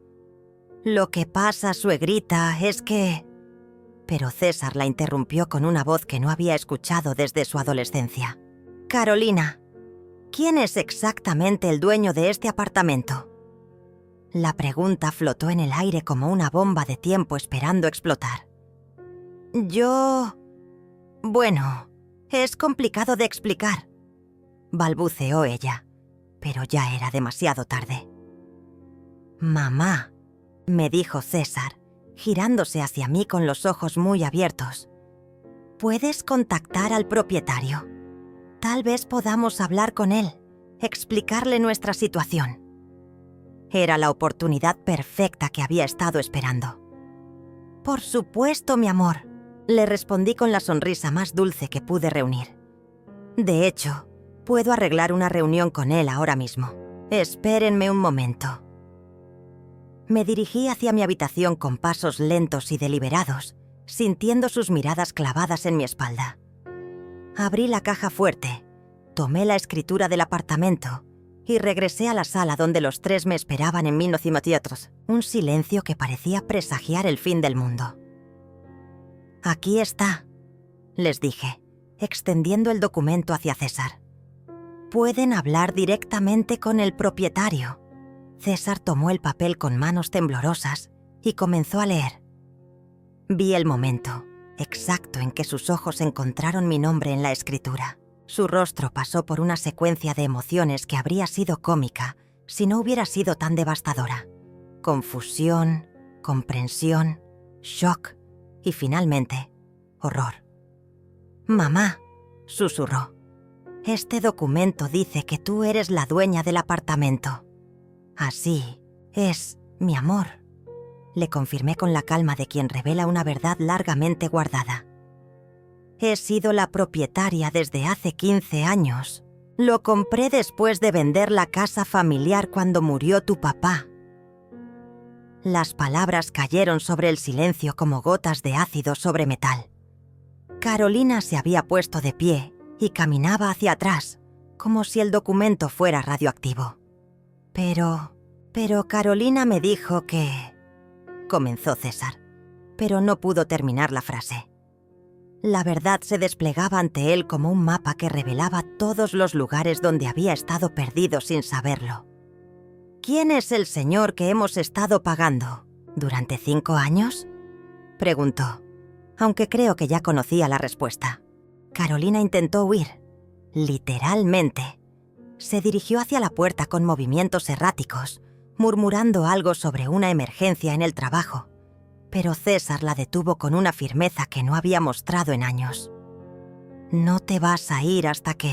«Lo que pasa, suegrita, es que...» Pero César la interrumpió con una voz que no había escuchado desde su adolescencia. «Carolina, ¿quién es exactamente el dueño de este apartamento?». La pregunta flotó en el aire como una bomba de tiempo esperando explotar. Bueno, es complicado de explicar», balbuceó ella, pero ya era demasiado tarde. «Mamá», me dijo César, girándose hacia mí con los ojos muy abiertos, «¿puedes contactar al propietario? Tal vez podamos hablar con él, explicarle nuestra situación». Era la oportunidad perfecta que había estado esperando. «Por supuesto, mi amor», le respondí con la sonrisa más dulce que pude reunir. «De hecho, puedo arreglar una reunión con él ahora mismo. Espérenme un momento». Me dirigí hacia mi habitación con pasos lentos y deliberados, sintiendo sus miradas clavadas en mi espalda. Abrí la caja fuerte, tomé la escritura del apartamento y regresé a la sala donde los tres me esperaban en 1900, un silencio que parecía presagiar el fin del mundo. «Aquí está», les dije, extendiendo el documento hacia César. «Pueden hablar directamente con el propietario». César tomó el papel con manos temblorosas y comenzó a leer. Vi el momento exacto en que sus ojos encontraron mi nombre en la escritura. Su rostro pasó por una secuencia de emociones que habría sido cómica si no hubiera sido tan devastadora. Confusión, comprensión, shock y finalmente, horror. «Mamá», susurró, «este documento dice que tú eres la dueña del apartamento». «Así es, mi amor», le confirmé con la calma de quien revela una verdad largamente guardada. «He sido la propietaria desde hace 15 años. Lo compré después de vender la casa familiar cuando murió tu papá». Las palabras cayeron sobre el silencio como gotas de ácido sobre metal. Carolina se había puesto de pie y caminaba hacia atrás, como si el documento fuera radioactivo. Pero Carolina me dijo que...», comenzó César, pero no pudo terminar la frase. La verdad se desplegaba ante él como un mapa que revelaba todos los lugares donde había estado perdido sin saberlo. «¿Quién es el señor que hemos estado pagando durante 5 años?» preguntó, aunque creo que ya conocía la respuesta. Carolina intentó huir, literalmente. Se dirigió hacia la puerta con movimientos erráticos, murmurando algo sobre una emergencia en el trabajo, pero César la detuvo con una firmeza que no había mostrado en años. «No te vas a ir hasta que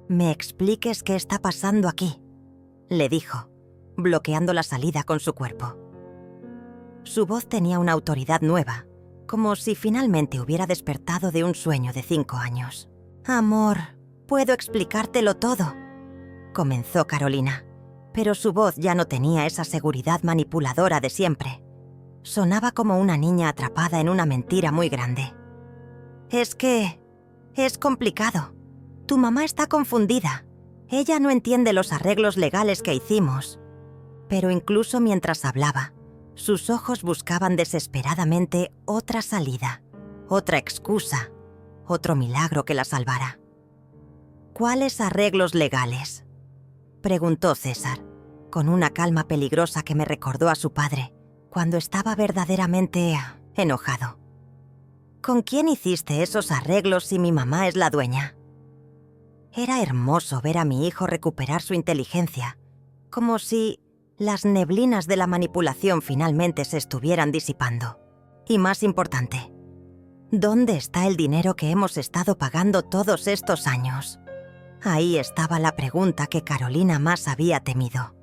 me expliques qué está pasando aquí», le dijo, bloqueando la salida con su cuerpo. Su voz tenía una autoridad nueva, como si finalmente hubiera despertado de un sueño de 5 años. «Amor, puedo explicártelo todo», comenzó Carolina, pero su voz ya no tenía esa seguridad manipuladora de siempre. Sonaba como una niña atrapada en una mentira muy grande. «Es que es complicado. Tu mamá está confundida. Ella no entiende los arreglos legales que hicimos». Pero incluso mientras hablaba, sus ojos buscaban desesperadamente otra salida, otra excusa, otro milagro que la salvara. «¿Cuáles arreglos legales?», preguntó César, con una calma peligrosa que me recordó a su padre, cuando estaba verdaderamente enojado. «¿Con quién hiciste esos arreglos si mi mamá es la dueña?». Era hermoso ver a mi hijo recuperar su inteligencia, como si las neblinas de la manipulación finalmente se estuvieran disipando. Y más importante, ¿dónde está el dinero que hemos estado pagando todos estos años? Ahí estaba la pregunta que Carolina más había temido.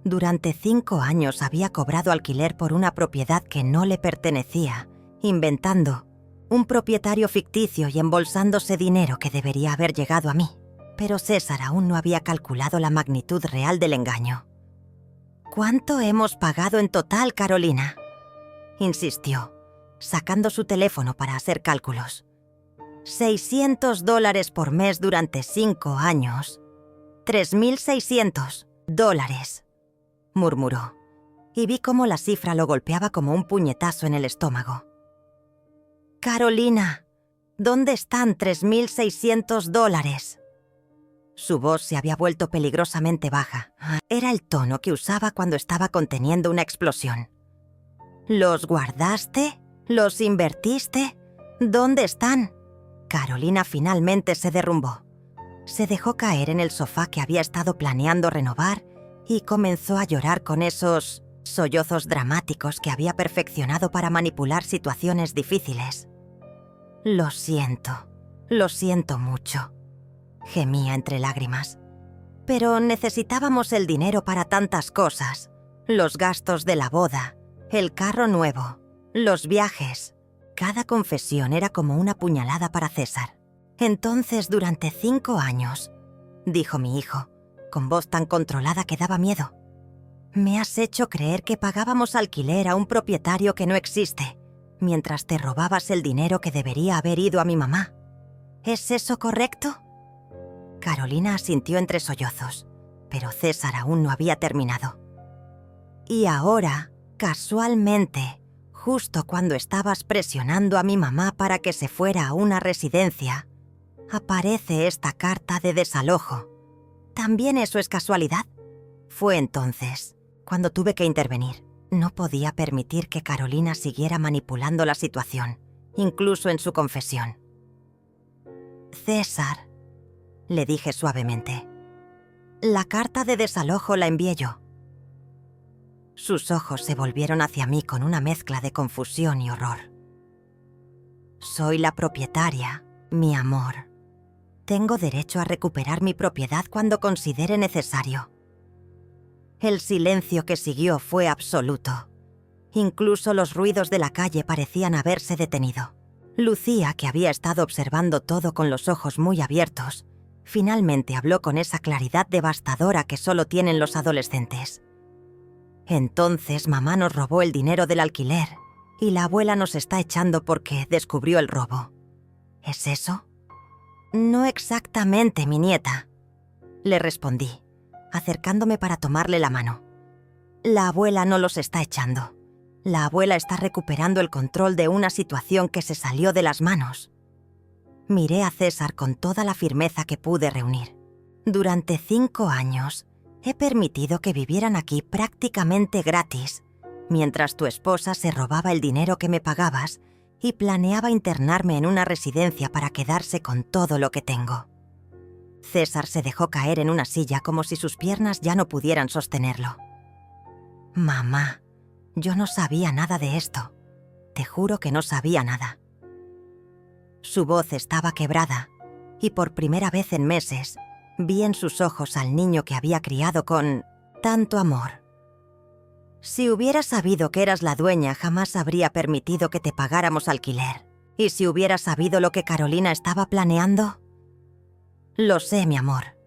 Durante 5 años había cobrado alquiler por una propiedad que no le pertenecía, inventando un propietario ficticio y embolsándose dinero que debería haber llegado a mí. Pero César aún no había calculado la magnitud real del engaño. «¿Cuánto hemos pagado en total, Carolina?», insistió, sacando su teléfono para hacer cálculos. $600 por mes durante 5 años. $3,600, murmuró, y vi cómo la cifra lo golpeaba como un puñetazo en el estómago. «Carolina, ¿dónde están $3,600? Su voz se había vuelto peligrosamente baja. Era el tono que usaba cuando estaba conteniendo una explosión. «¿Los guardaste? ¿Los invertiste? ¿Dónde están?». Carolina finalmente se derrumbó. Se dejó caer en el sofá que había estado planeando renovar y comenzó a llorar con esos sollozos dramáticos que había perfeccionado para manipular situaciones difíciles. Lo siento mucho», gemía entre lágrimas. «Pero necesitábamos el dinero para tantas cosas. Los gastos de la boda, el carro nuevo, los viajes». Cada confesión era como una puñalada para César. «Entonces, durante 5 años», dijo mi hijo, con voz tan controlada que daba miedo, «me has hecho creer que pagábamos alquiler a un propietario que no existe, mientras te robabas el dinero que debería haber ido a mi mamá. ¿Es eso correcto?». Carolina asintió entre sollozos, pero César aún no había terminado. «Y ahora, casualmente, justo cuando estabas presionando a mi mamá para que se fuera a una residencia, aparece esta carta de desalojo. ¿También eso es casualidad?». Fue entonces cuando tuve que intervenir. No podía permitir que Carolina siguiera manipulando la situación, incluso en su confesión. «César», le dije suavemente, «la carta de desalojo la envié yo». Sus ojos se volvieron hacia mí con una mezcla de confusión y horror. «Soy la propietaria, mi amor. Tengo derecho a recuperar mi propiedad cuando considere necesario». El silencio que siguió fue absoluto. Incluso los ruidos de la calle parecían haberse detenido. Lucía, que había estado observando todo con los ojos muy abiertos, finalmente habló con esa claridad devastadora que solo tienen los adolescentes. «Entonces mamá nos robó el dinero del alquiler y la abuela nos está echando porque descubrió el robo. ¿Es eso?». «No exactamente, mi nieta», le respondí, acercándome para tomarle la mano. «La abuela no los está echando. La abuela está recuperando el control de una situación que se salió de las manos». Miré a César con toda la firmeza que pude reunir. «Durante 5 años he permitido que vivieran aquí prácticamente gratis, mientras tu esposa se robaba el dinero que me pagabas y planeaba internarme en una residencia para quedarse con todo lo que tengo». César se dejó caer en una silla como si sus piernas ya no pudieran sostenerlo. Mamá, yo no sabía nada de esto. Te juro que no sabía nada. Su voz estaba quebrada y por primera vez en meses vi en sus ojos al niño que había criado con tanto amor. Si hubiera sabido que eras la dueña, jamás habría permitido que te pagáramos alquiler. ¿Y si hubiera sabido lo que Carolina estaba planeando? Lo sé, mi amor,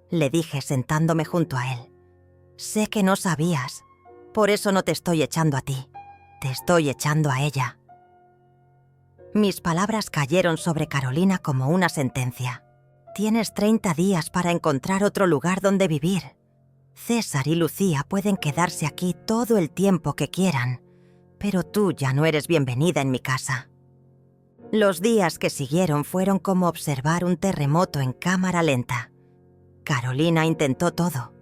le dije sentándome junto a él. Sé que no sabías. Por eso no te estoy echando a ti. Te estoy echando a ella. Mis palabras cayeron sobre Carolina como una sentencia. Tienes 30 días para encontrar otro lugar donde vivir. César y Lucía pueden quedarse aquí todo el tiempo que quieran, pero tú ya no eres bienvenida en mi casa. Los días que siguieron fueron como observar un terremoto en cámara lenta. Carolina intentó todo.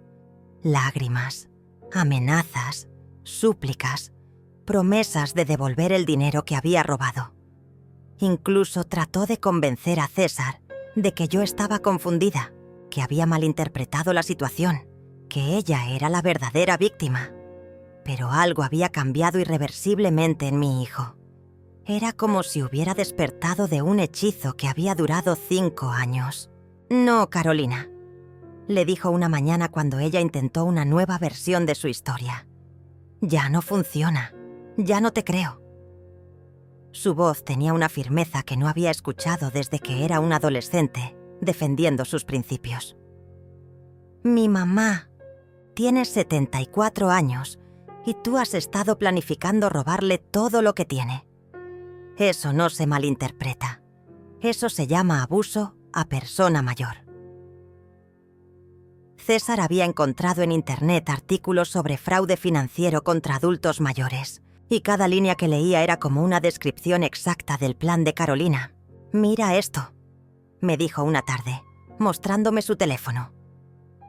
Lágrimas, amenazas, súplicas, promesas de devolver el dinero que había robado. Incluso trató de convencer a César de que yo estaba confundida, que había malinterpretado la situación, que ella era la verdadera víctima. Pero algo había cambiado irreversiblemente en mi hijo. Era como si hubiera despertado de un hechizo que había durado 5 años. No, Carolina, le dijo una mañana cuando ella intentó una nueva versión de su historia. Ya no funciona, ya no te creo. Su voz tenía una firmeza que no había escuchado desde que era un adolescente, defendiendo sus principios. Mi mamá tiene 74 años y tú has estado planificando robarle todo lo que tiene. Eso no se malinterpreta. Eso se llama abuso a persona mayor. César había encontrado en Internet artículos sobre fraude financiero contra adultos mayores, y cada línea que leía era como una descripción exacta del plan de Carolina. «Mira esto», me dijo una tarde, mostrándome su teléfono.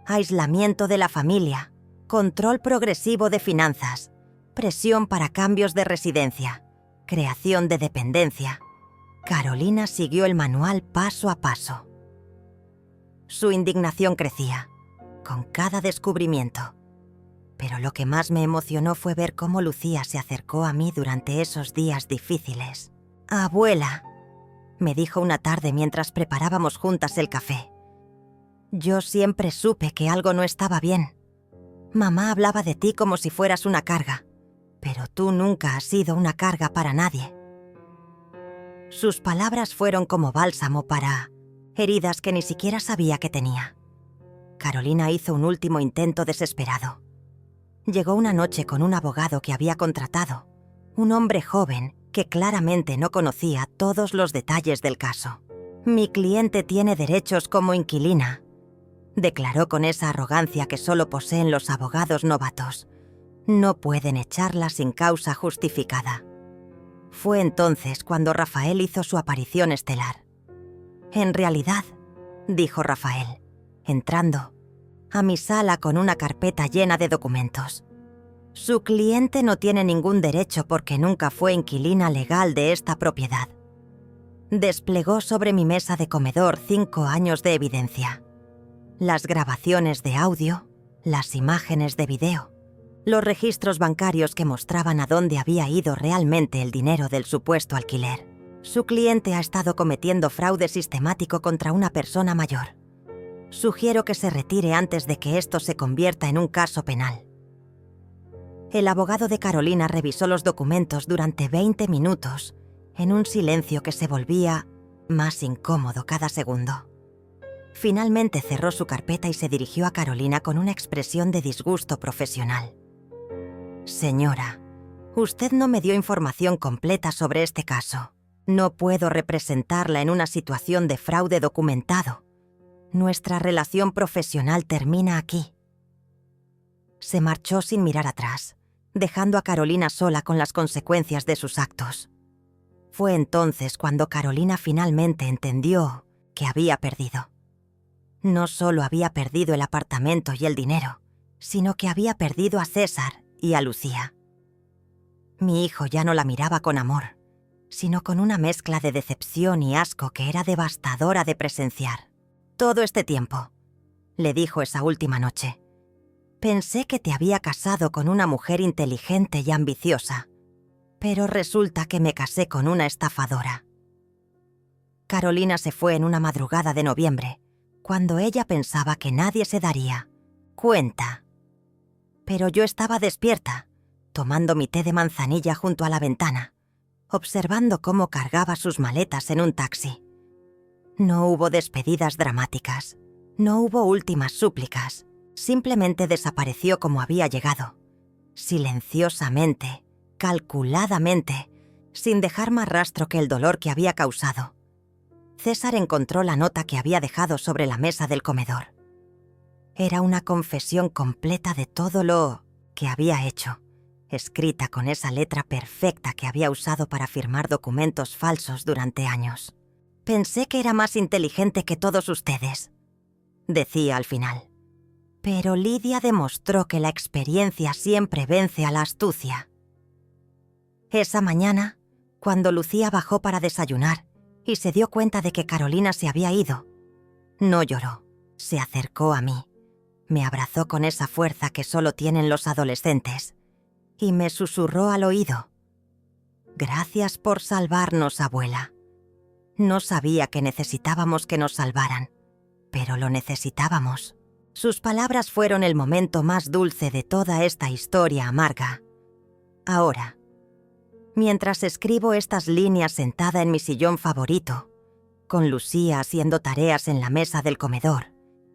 Aislamiento de la familia, control progresivo de finanzas, presión para cambios de residencia, creación de dependencia. Carolina siguió el manual paso a paso. Su indignación crecía, con cada descubrimiento. Pero lo que más me emocionó fue ver cómo Lucía se acercó a mí durante esos días difíciles. «Abuela», me dijo una tarde mientras preparábamos juntas el café. «Yo siempre supe que algo no estaba bien. Mamá hablaba de ti como si fueras una carga, pero tú nunca has sido una carga para nadie». Sus palabras fueron como bálsamo para heridas que ni siquiera sabía que tenía. Carolina hizo un último intento desesperado. Llegó una noche con un abogado que había contratado, un hombre joven que claramente no conocía todos los detalles del caso. «Mi cliente tiene derechos como inquilina», declaró con esa arrogancia que solo poseen los abogados novatos. «No pueden echarla sin causa justificada». Fue entonces cuando Rafael hizo su aparición estelar. «En realidad», dijo Rafael, entrando a mi sala con una carpeta llena de documentos, «su cliente no tiene ningún derecho porque nunca fue inquilina legal de esta propiedad». Desplegó sobre mi mesa de comedor 5 años de evidencia. Las grabaciones de audio, las imágenes de video, los registros bancarios que mostraban a dónde había ido realmente el dinero del supuesto alquiler. Su cliente ha estado cometiendo fraude sistemático contra una persona mayor. Sugiero que se retire antes de que esto se convierta en un caso penal. El abogado de Carolina revisó los documentos durante 20 minutos, en un silencio que se volvía más incómodo cada segundo. Finalmente cerró su carpeta y se dirigió a Carolina con una expresión de disgusto profesional. «Señora, usted no me dio información completa sobre este caso. No puedo representarla en una situación de fraude documentado. Nuestra relación profesional termina aquí». Se marchó sin mirar atrás, dejando a Carolina sola con las consecuencias de sus actos. Fue entonces cuando Carolina finalmente entendió que había perdido. No solo había perdido el apartamento y el dinero, sino que había perdido a César y a Lucía. Mi hijo ya no la miraba con amor, sino con una mezcla de decepción y asco que era devastadora de presenciar. Todo este tiempo, le dijo esa última noche, pensé que te había casado con una mujer inteligente y ambiciosa, pero resulta que me casé con una estafadora. Carolina se fue en una madrugada de noviembre, cuando ella pensaba que nadie se daría cuenta. Pero yo estaba despierta, tomando mi té de manzanilla junto a la ventana, observando cómo cargaba sus maletas en un taxi. No hubo despedidas dramáticas, no hubo últimas súplicas, simplemente desapareció como había llegado, silenciosamente, calculadamente, sin dejar más rastro que el dolor que había causado. César encontró la nota que había dejado sobre la mesa del comedor. Era una confesión completa de todo lo que había hecho, escrita con esa letra perfecta que había usado para firmar documentos falsos durante años. Pensé que era más inteligente que todos ustedes, decía al final. Pero Lidia demostró que la experiencia siempre vence a la astucia. Esa mañana, cuando Lucía bajó para desayunar y se dio cuenta de que Carolina se había ido, no lloró, se acercó a mí, me abrazó con esa fuerza que solo tienen los adolescentes y me susurró al oído: «Gracias por salvarnos, abuela. No sabía que necesitábamos que nos salvaran, pero lo necesitábamos». Sus palabras fueron el momento más dulce de toda esta historia amarga. Ahora, mientras escribo estas líneas sentada en mi sillón favorito, con Lucía haciendo tareas en la mesa del comedor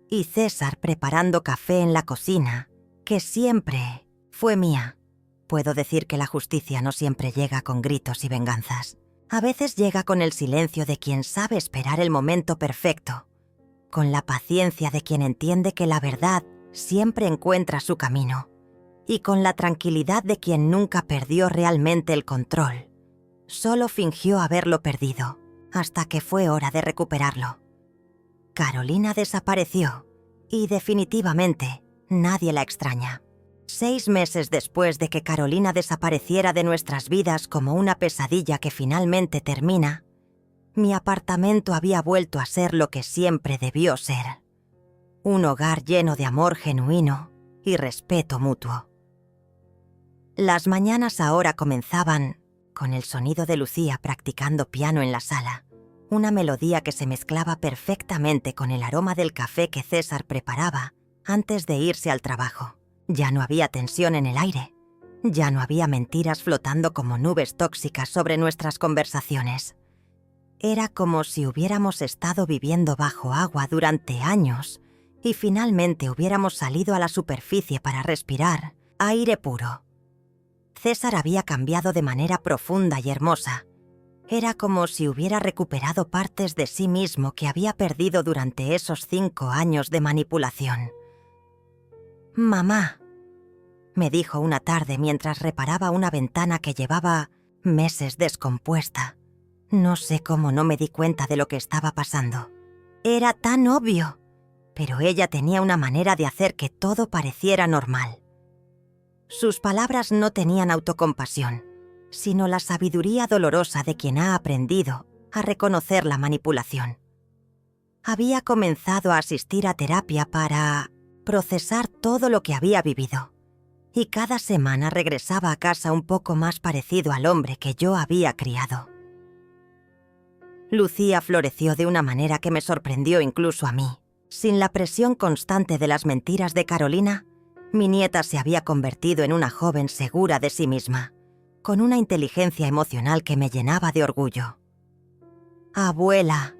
y César preparando café en la cocina, que siempre fue mía, puedo decir que la justicia no siempre llega con gritos y venganzas. A veces llega con el silencio de quien sabe esperar el momento perfecto, con la paciencia de quien entiende que la verdad siempre encuentra su camino, y con la tranquilidad de quien nunca perdió realmente el control. Solo fingió haberlo perdido, hasta que fue hora de recuperarlo. Carolina desapareció, y definitivamente nadie la extraña. 6 meses después de que Carolina desapareciera de nuestras vidas como una pesadilla que finalmente termina, mi apartamento había vuelto a ser lo que siempre debió ser: un hogar lleno de amor genuino y respeto mutuo. Las mañanas ahora comenzaban con el sonido de Lucía practicando piano en la sala, una melodía que se mezclaba perfectamente con el aroma del café que César preparaba antes de irse al trabajo. Ya no había tensión en el aire, ya no había mentiras flotando como nubes tóxicas sobre nuestras conversaciones. Era como si hubiéramos estado viviendo bajo agua durante años y finalmente hubiéramos salido a la superficie para respirar aire puro. César había cambiado de manera profunda y hermosa. Era como si hubiera recuperado partes de sí mismo que había perdido durante esos 5 años de manipulación. «Mamá», me dijo una tarde mientras reparaba una ventana que llevaba meses descompuesta. No sé cómo no me di cuenta de lo que estaba pasando. Era tan obvio, pero ella tenía una manera de hacer que todo pareciera normal. Sus palabras no tenían autocompasión, sino la sabiduría dolorosa de quien ha aprendido a reconocer la manipulación. Había comenzado a asistir a terapia para procesar todo lo que había vivido, y cada semana regresaba a casa un poco más parecido al hombre que yo había criado. Lucía floreció de una manera que me sorprendió incluso a mí. Sin la presión constante de las mentiras de Carolina, mi nieta se había convertido en una joven segura de sí misma, con una inteligencia emocional que me llenaba de orgullo. «Abuela»,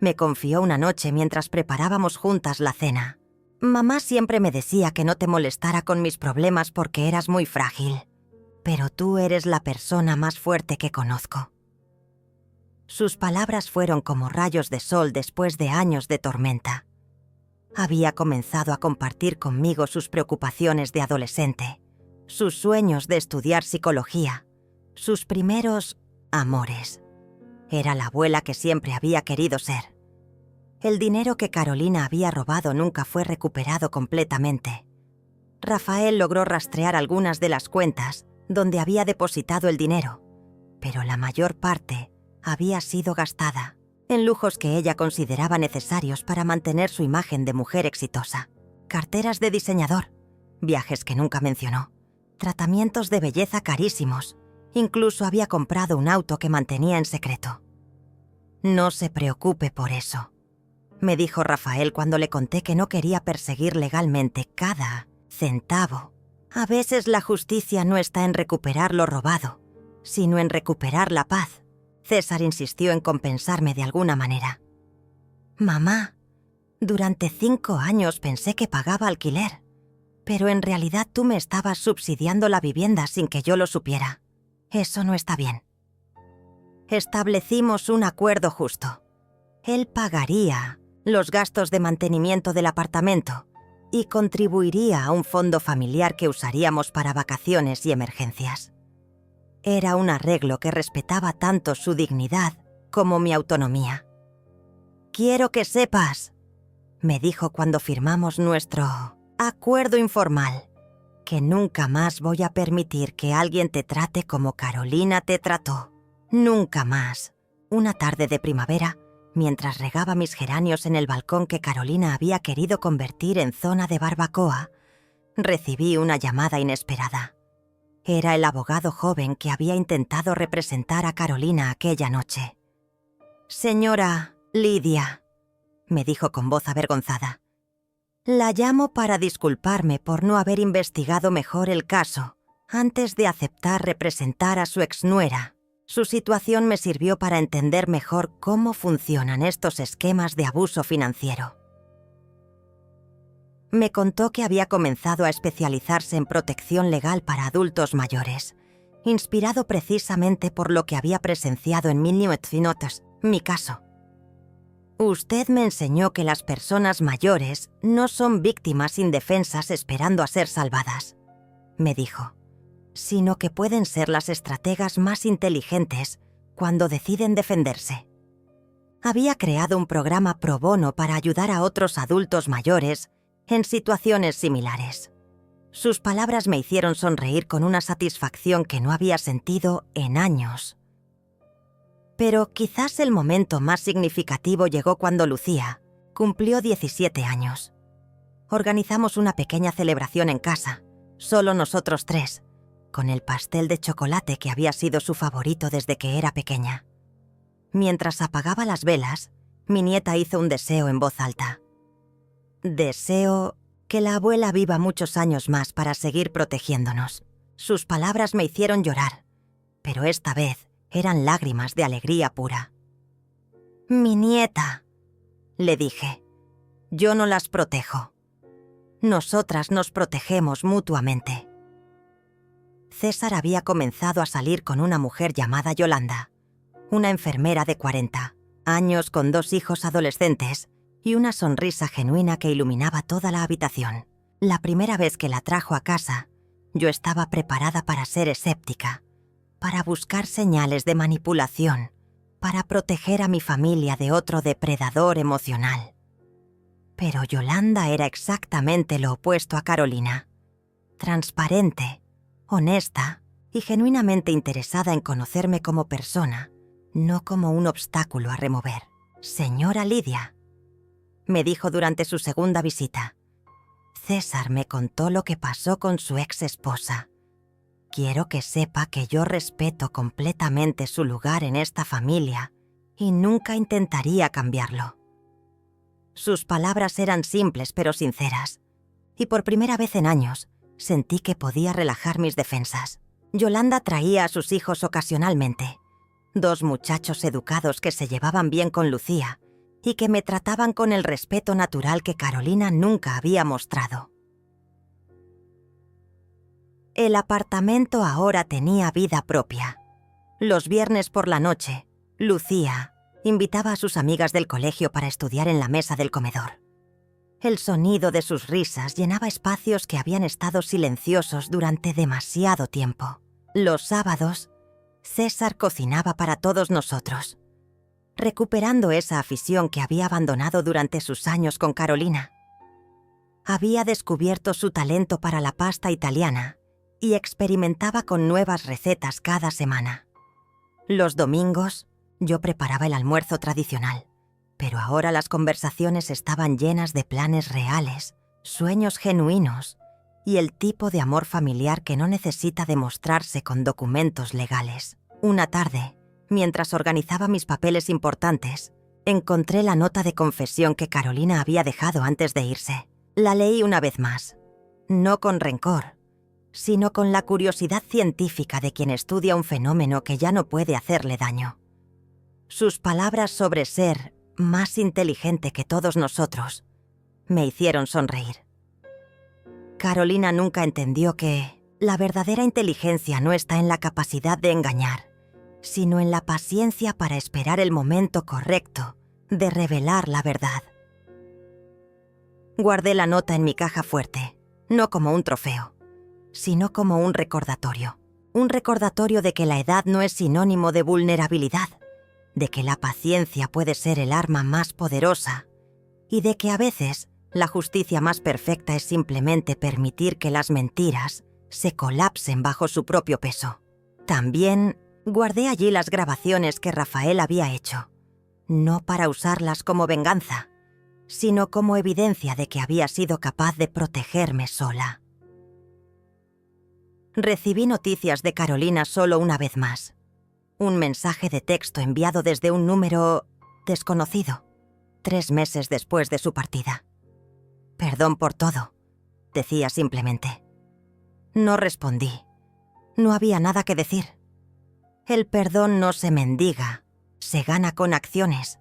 me confió una noche mientras preparábamos juntas la cena. «Mamá siempre me decía que no te molestara con mis problemas porque eras muy frágil, pero tú eres la persona más fuerte que conozco». Sus palabras fueron como rayos de sol después de años de tormenta. Había comenzado a compartir conmigo sus preocupaciones de adolescente, sus sueños de estudiar psicología, sus primeros amores. Era la abuela que siempre había querido ser. El dinero que Carolina había robado nunca fue recuperado completamente. Rafael logró rastrear algunas de las cuentas donde había depositado el dinero, pero la mayor parte había sido gastada. en lujos que ella consideraba necesarios para mantener su imagen de mujer exitosa, carteras de diseñador, viajes que nunca mencionó, tratamientos de belleza carísimos, incluso había comprado un auto que mantenía en secreto. «No se preocupe por eso», me dijo Rafael cuando le conté que no quería perseguir legalmente cada centavo. A veces la justicia no está en recuperar lo robado, sino en recuperar la paz. César insistió en compensarme de alguna manera. «Mamá, durante 5 años pensé que pagaba alquiler, pero en realidad tú me estabas subsidiando la vivienda sin que yo lo supiera. Eso no está bien». Establecimos un acuerdo justo. Él pagaría los gastos de mantenimiento del apartamento y contribuiría a un fondo familiar que usaríamos para vacaciones y emergencias. Era un arreglo que respetaba tanto su dignidad como mi autonomía. «Quiero que sepas», me dijo cuando firmamos nuestro acuerdo informal, «que nunca más voy a permitir que alguien te trate como Carolina te trató. Nunca más». Una tarde de primavera, mientras regaba mis geranios en el balcón que Carolina había querido convertir en zona de barbacoa, recibí una llamada inesperada. Era el abogado joven que había intentado representar a Carolina aquella noche. «Señora Lidia», me dijo con voz avergonzada, «la llamo para disculparme por no haber investigado mejor el caso antes de aceptar representar a su exnuera. Su situación me sirvió para entender mejor cómo funcionan estos esquemas de abuso financiero». Me contó que había comenzado a especializarse en protección legal para adultos mayores, inspirado precisamente por lo que había presenciado en 1900, mi caso. «Usted me enseñó que las personas mayores no son víctimas indefensas esperando a ser salvadas», me dijo, «sino que pueden ser las estrategas más inteligentes cuando deciden defenderse». Había creado un programa pro bono para ayudar a otros adultos mayores en situaciones similares. Sus palabras me hicieron sonreír con una satisfacción que no había sentido en años. Pero quizás el momento más significativo llegó cuando Lucía cumplió 17 años. Organizamos una pequeña celebración en casa, solo nosotros 3, con el pastel de chocolate que había sido su favorito desde que era pequeña. Mientras apagaba las velas, mi nieta hizo un deseo en voz alta. «Deseo que la abuela viva muchos años más para seguir protegiéndonos». Sus palabras me hicieron llorar, pero esta vez eran lágrimas de alegría pura. «Mi nieta», le dije, «yo no las protejo. Nosotras nos protegemos mutuamente». César había comenzado a salir con una mujer llamada Yolanda, una enfermera de 40 años con 2 hijos adolescentes y una sonrisa genuina que iluminaba toda la habitación. La primera vez que la trajo a casa, yo estaba preparada para ser escéptica, para buscar señales de manipulación, para proteger a mi familia de otro depredador emocional. Pero Yolanda era exactamente lo opuesto a Carolina. Transparente, honesta y genuinamente interesada en conocerme como persona, no como un obstáculo a remover. «Señora Lidia», me dijo durante su segunda visita, «César me contó lo que pasó con su ex esposa. Quiero que sepa que yo respeto completamente su lugar en esta familia y nunca intentaría cambiarlo». Sus palabras eran simples pero sinceras, y por primera vez en años sentí que podía relajar mis defensas. Yolanda traía a sus hijos ocasionalmente, 2 muchachos educados que se llevaban bien con Lucía y que me trataban con el respeto natural que Carolina nunca había mostrado. El apartamento ahora tenía vida propia. Los viernes por la noche, Lucía invitaba a sus amigas del colegio para estudiar en la mesa del comedor. El sonido de sus risas llenaba espacios que habían estado silenciosos durante demasiado tiempo. Los sábados, César cocinaba para todos nosotros, recuperando esa afición que había abandonado durante sus años con Carolina. Había descubierto su talento para la pasta italiana y experimentaba con nuevas recetas cada semana. Los domingos, Yo preparaba el almuerzo tradicional, pero ahora las conversaciones estaban llenas de planes reales, sueños genuinos y el tipo de amor familiar que no necesita demostrarse con documentos legales. Una tarde, mientras organizaba mis papeles importantes, encontré la nota de confesión que Carolina había dejado antes de irse. La leí una vez más, no con rencor, sino con la curiosidad científica de quien estudia un fenómeno que ya no puede hacerle daño. Sus palabras sobre ser más inteligente que todos nosotros me hicieron sonreír. Carolina nunca entendió que la verdadera inteligencia no está en la capacidad de engañar, sino en la paciencia para esperar el momento correcto de revelar la verdad. Guardé la nota en mi caja fuerte, no como un trofeo, sino como un recordatorio de que la edad no es sinónimo de vulnerabilidad, de que la paciencia puede ser el arma más poderosa y de que a veces la justicia más perfecta es simplemente permitir que las mentiras se colapsen bajo su propio peso. También guardé allí las grabaciones que Rafael había hecho, no para usarlas como venganza, sino como evidencia de que había sido capaz de protegerme sola. Recibí noticias de Carolina solo una vez más. Un mensaje de texto enviado desde un número desconocido, 3 meses después de su partida. «Perdón por todo», decía simplemente. No respondí. No había nada que decir. El perdón no se mendiga, se gana con acciones,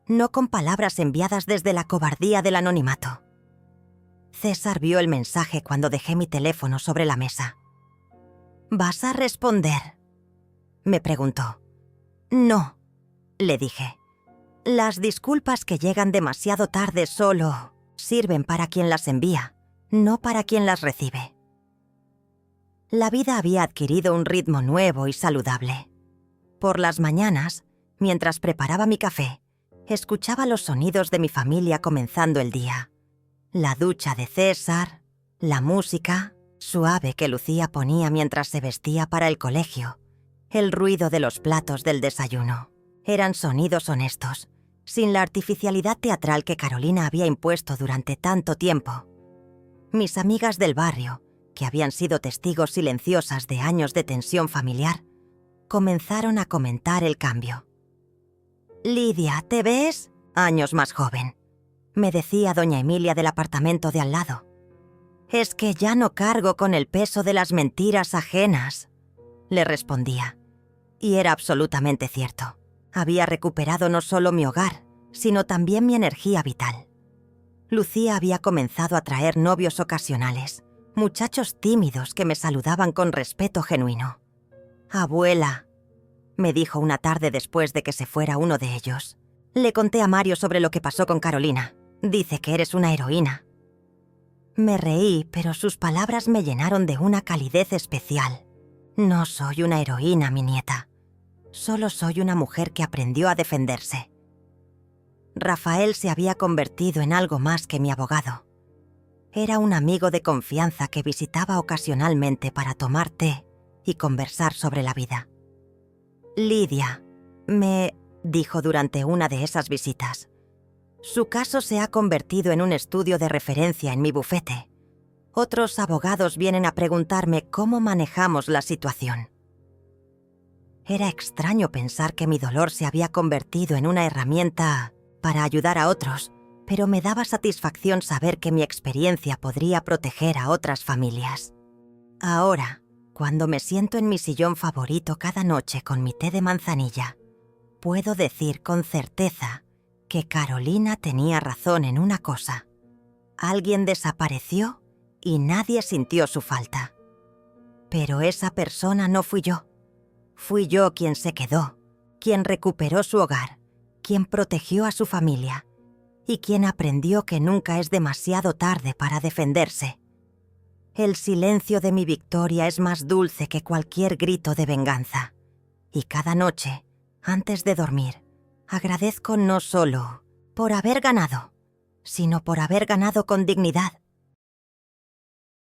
no con palabras enviadas desde la cobardía del anonimato. César vio el mensaje cuando dejé mi teléfono sobre la mesa. «¿Vas a responder?», me preguntó. «No», le dije. «Las disculpas que llegan demasiado tarde solo sirven para quien las envía, no para quien las recibe». La vida había adquirido un ritmo nuevo y saludable. Por las mañanas, mientras preparaba mi café, escuchaba los sonidos de mi familia comenzando el día. La ducha de César, la música suave que Lucía ponía mientras se vestía para el colegio, el ruido de los platos del desayuno. Eran sonidos honestos, sin la artificialidad teatral que Carolina había impuesto durante tanto tiempo. Mis amigas del barrio, que habían sido testigos silenciosas de años de tensión familiar, comenzaron a comentar el cambio. «Lidia, ¿te ves años más joven?», me decía doña Emilia del apartamento de al lado. «Es que ya no cargo con el peso de las mentiras ajenas», le respondía. Y era absolutamente cierto. Había recuperado no solo mi hogar, sino también mi energía vital. Lucía había comenzado a traer novios ocasionales, muchachos tímidos que me saludaban con respeto genuino. «Abuela», me dijo una tarde después de que se fuera uno de ellos. «Le conté a Mario sobre lo que pasó con Carolina. Dice que eres una heroína». Me reí, pero sus palabras me llenaron de una calidez especial. «No soy una heroína, mi nieta. Solo soy una mujer que aprendió a defenderse». Rafael se había convertido en algo más que mi abogado. Era un amigo de confianza que visitaba ocasionalmente para tomar té y conversar sobre la vida. «Lidia», me dijo durante una de esas visitas, «su caso se ha convertido en un estudio de referencia en mi bufete. Otros abogados vienen a preguntarme cómo manejamos la situación». Era extraño pensar que mi dolor se había convertido en una herramienta para ayudar a otros, pero me daba satisfacción saber que mi experiencia podría proteger a otras familias. Ahora, cuando me siento en mi sillón favorito cada noche con mi té de manzanilla, puedo decir con certeza que Carolina tenía razón en una cosa. Alguien desapareció y nadie sintió su falta. Pero esa persona no fui yo. Fui yo quien se quedó, quien recuperó su hogar, quien protegió a su familia y quien aprendió que nunca es demasiado tarde para defenderse. El silencio de mi victoria es más dulce que cualquier grito de venganza. Y cada noche, antes de dormir, agradezco no solo por haber ganado, sino por haber ganado con dignidad,